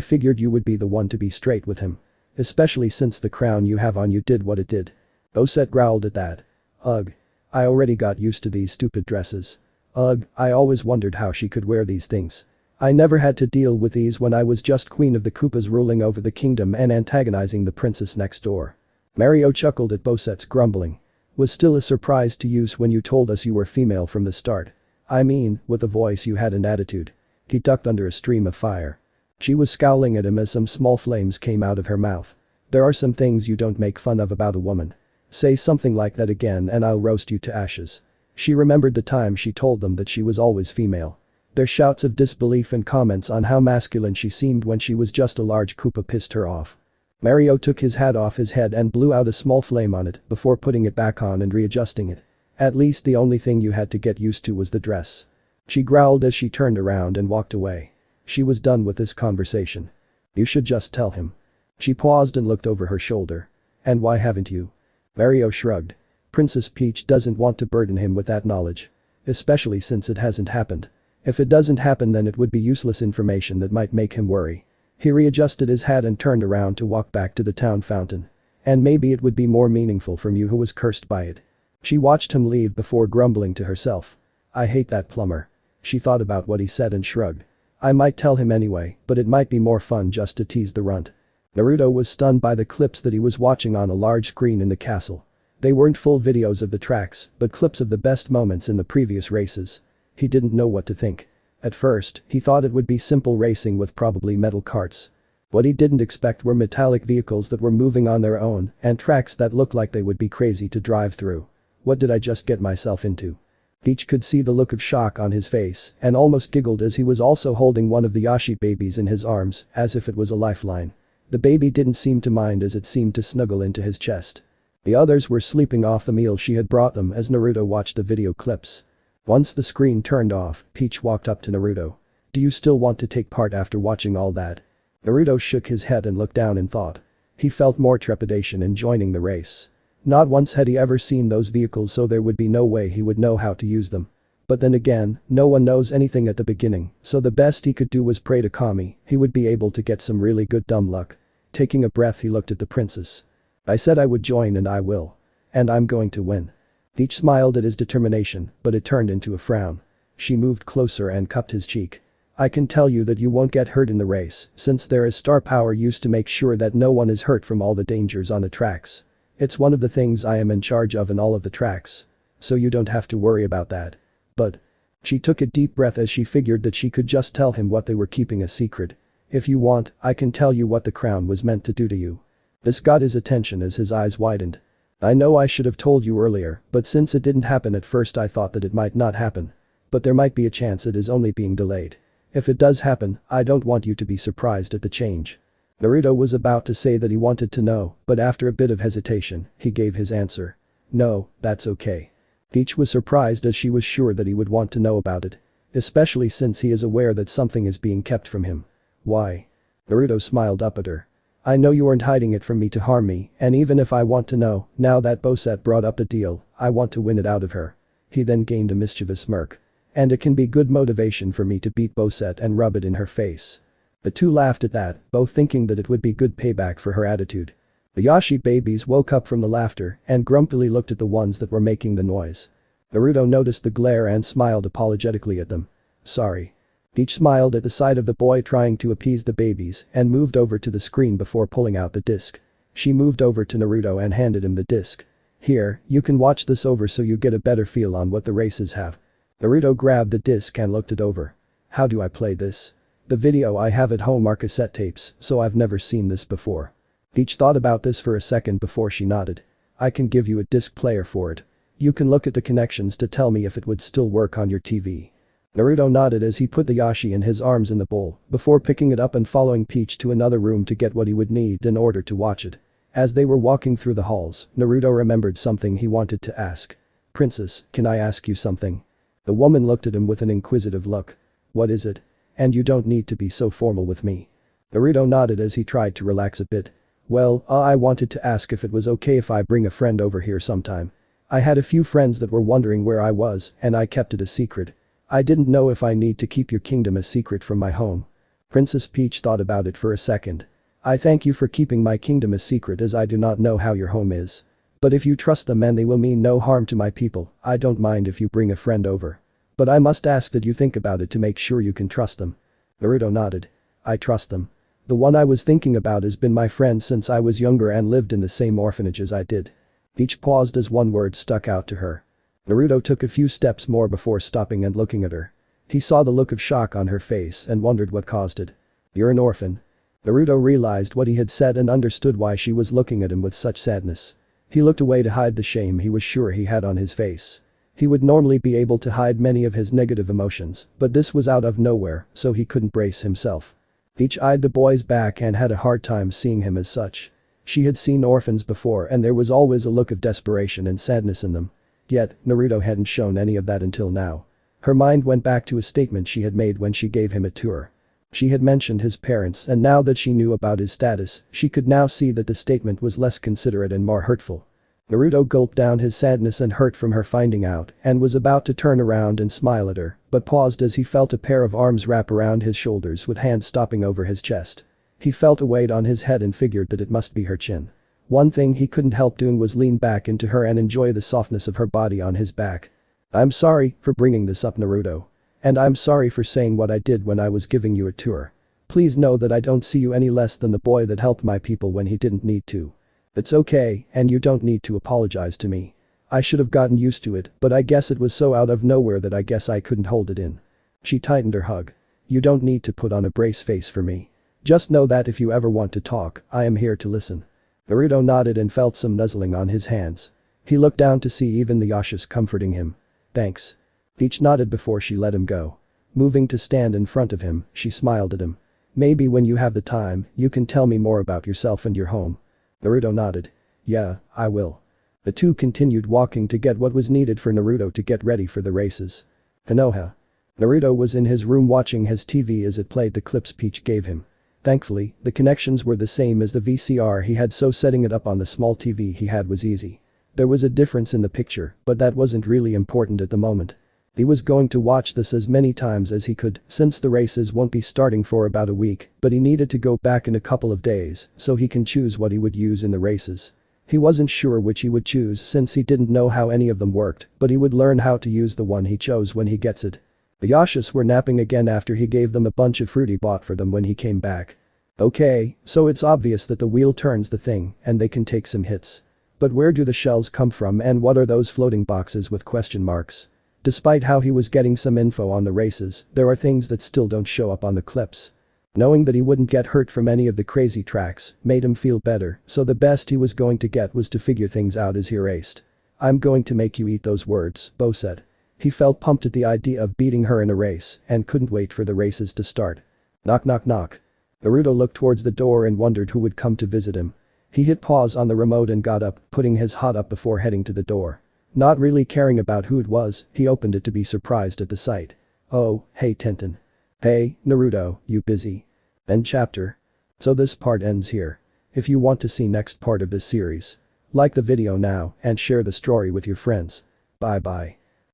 figured you would be the one to be straight with him. Especially since the crown you have on you did what it did. Bowsette growled at that. Ugh. I already got used to these stupid dresses. Ugh, I always wondered how she could wear these things. I never had to deal with these when I was just queen of the Koopas ruling over the kingdom and antagonizing the princess next door. Mario chuckled at Bowsette's grumbling. Was still a surprise to use when you told us you were female from the start. I mean, with a voice you had an attitude. He ducked under a stream of fire. She was scowling at him as some small flames came out of her mouth. There are some things you don't make fun of about a woman. Say something like that again and I'll roast you to ashes. She remembered the time she told them that she was always female. Their shouts of disbelief and comments on how masculine she seemed when she was just a large Koopa pissed her off. Mario took his hat off his head and blew out a small flame on it before putting it back on and readjusting it. At least the only thing you had to get used to was the dress. She growled as she turned around and walked away. She was done with this conversation. You should just tell him. She paused and looked over her shoulder. And why haven't you? Mario shrugged. Princess Peach doesn't want to burden him with that knowledge. Especially since it hasn't happened. If it doesn't happen then it would be useless information that might make him worry. He readjusted his hat and turned around to walk back to the town fountain. And maybe it would be more meaningful from you who was cursed by it. She watched him leave before grumbling to herself. I hate that plumber. She thought about what he said and shrugged. I might tell him anyway, but it might be more fun just to tease the runt. Naruto was stunned by the clips that he was watching on a large screen in the castle. They weren't full videos of the tracks, but clips of the best moments in the previous races. He didn't know what to think. At first, he thought it would be simple racing with probably metal carts. What he didn't expect were metallic vehicles that were moving on their own and tracks that looked like they would be crazy to drive through. What did I just get myself into? Bleach could see the look of shock on his face and almost giggled as he was also holding one of the Yashi babies in his arms as if it was a lifeline. The baby didn't seem to mind as it seemed to snuggle into his chest. The others were sleeping off the meal she had brought them as Naruto watched the video clips. Once the screen turned off, Peach walked up to Naruto. Do you still want to take part after watching all that? Naruto shook his head and looked down in thought. He felt more trepidation in joining the race. Not once had he ever seen those vehicles so there would be no way he would know how to use them. But then again, no one knows anything at the beginning, so the best he could do was pray to Kami, he would be able to get some really good dumb luck. Taking a breath he looked at the princess. I said I would join and I will. And I'm going to win. Peach smiled at his determination, but it turned into a frown. She moved closer and cupped his cheek. I can tell you that you won't get hurt in the race, since there is star power used to make sure that no one is hurt from all the dangers on the tracks. It's one of the things I am in charge of in all of the tracks. So you don't have to worry about that. But. She took a deep breath as she figured that she could just tell him what they were keeping a secret. If you want, I can tell you what the crown was meant to do to you. This got his attention as his eyes widened. I know I should have told you earlier, but since it didn't happen at first I thought that it might not happen. But there might be a chance it is only being delayed. If it does happen, I don't want you to be surprised at the change. Naruto was about to say that he wanted to know, but after a bit of hesitation, he gave his answer. No, that's okay. Peach was surprised as she was sure that he would want to know about it. Especially since he is aware that something is being kept from him. Why? Naruto smiled up at her. I know you aren't hiding it from me to harm me, and even if I want to know, now that Bowsette brought up the deal, I want to win it out of her. He then gained a mischievous smirk. And it can be good motivation for me to beat Bowsette and rub it in her face. The two laughed at that, both thinking that it would be good payback for her attitude. The Yashi babies woke up from the laughter and grumpily looked at the ones that were making the noise. Naruto noticed the glare and smiled apologetically at them. Sorry. Peach smiled at the sight of the boy trying to appease the babies and moved over to the screen before pulling out the disc. She moved over to Naruto and handed him the disc. Here, you can watch this over so you get a better feel on what the races have. Naruto grabbed the disc and looked it over. How do I play this? The video I have at home are cassette tapes, so I've never seen this before. Peach thought about this for a second before she nodded. I can give you a disc player for it. You can look at the connections to tell me if it would still work on your TV. Naruto nodded as he put the yashi in his arms in the bowl, before picking it up and following Peach to another room to get what he would need in order to watch it. As they were walking through the halls, Naruto remembered something he wanted to ask. Princess, can I ask you something? The woman looked at him with an inquisitive look. What is it? And you don't need to be so formal with me. Naruto nodded as he tried to relax a bit. Well, I wanted to ask if it was okay if I bring a friend over here sometime. I had a few friends that were wondering where I was, and I kept it a secret. I didn't know if I need to keep your kingdom a secret from my home. Princess Peach thought about it for a second. I thank you for keeping my kingdom a secret as I do not know how your home is. But if you trust them and they will mean no harm to my people, I don't mind if you bring a friend over. But I must ask that you think about it to make sure you can trust them. Naruto nodded. I trust them. The one I was thinking about has been my friend since I was younger and lived in the same orphanage as I did. Peach paused as one word stuck out to her. Naruto took a few steps more before stopping and looking at her. He saw the look of shock on her face and wondered what caused it. You're an orphan. Naruto realized what he had said and understood why she was looking at him with such sadness. He looked away to hide the shame he was sure he had on his face. He would normally be able to hide many of his negative emotions, but this was out of nowhere, so he couldn't brace himself. Peach eyed the boy's back and had a hard time seeing him as such. She had seen orphans before and there was always a look of desperation and sadness in them. Yet, Naruto hadn't shown any of that until now. Her mind went back to a statement she had made when she gave him a tour. She had mentioned his parents and now that she knew about his status, she could now see that the statement was less considerate and more hurtful. Naruto gulped down his sadness and hurt from her finding out and was about to turn around and smile at her, but paused as he felt a pair of arms wrap around his shoulders with hands stopping over his chest. He felt a weight on his head and figured that it must be her chin. One thing he couldn't help doing was lean back into her and enjoy the softness of her body on his back. I'm sorry for bringing this up, Naruto. And I'm sorry for saying what I did when I was giving you a tour. Please know that I don't see you any less than the boy that helped my people when he didn't need to. It's okay, and you don't need to apologize to me. I should have gotten used to it, but I guess it was so out of nowhere that I guess I couldn't hold it in. She tightened her hug. You don't need to put on a brace face for me. Just know that if you ever want to talk, I am here to listen. Naruto nodded and felt some nuzzling on his hands. He looked down to see even the yashas comforting him. Thanks. Peach nodded before she let him go. Moving to stand in front of him, she smiled at him. Maybe when you have the time, you can tell me more about yourself and your home. Naruto nodded. Yeah, I will. The two continued walking to get what was needed for Naruto to get ready for the races. Konoha. Naruto was in his room watching his TV as it played the clips Peach gave him. Thankfully, the connections were the same as the VCR he had, so setting it up on the small TV he had was easy. There was a difference in the picture, but that wasn't really important at the moment. He was going to watch this as many times as he could, since the races won't be starting for about a week, but he needed to go back in a couple of days, so he can choose what he would use in the races. He wasn't sure which he would choose since he didn't know how any of them worked, but he would learn how to use the one he chose when he gets it. The yashas were napping again after he gave them a bunch of fruit he bought for them when he came back. Okay, so it's obvious that the wheel turns the thing, and they can take some hits. But where do the shells come from and what are those floating boxes with question marks? Despite how he was getting some info on the races, there are things that still don't show up on the clips. Knowing that he wouldn't get hurt from any of the crazy tracks made him feel better, so the best he was going to get was to figure things out as he raced. I'm going to make you eat those words, Bowsette. He felt pumped at the idea of beating her in a race and couldn't wait for the races to start. Knock knock knock. Naruto looked towards the door and wondered who would come to visit him. He hit pause on the remote and got up, putting his hot up before heading to the door. Not really caring about who it was, he opened it to be surprised at the sight. Oh, hey Tenten. Hey, Naruto, you busy? End chapter. So this part ends here. If you want to see next part of this series, like the video now and share the story with your friends. Bye bye.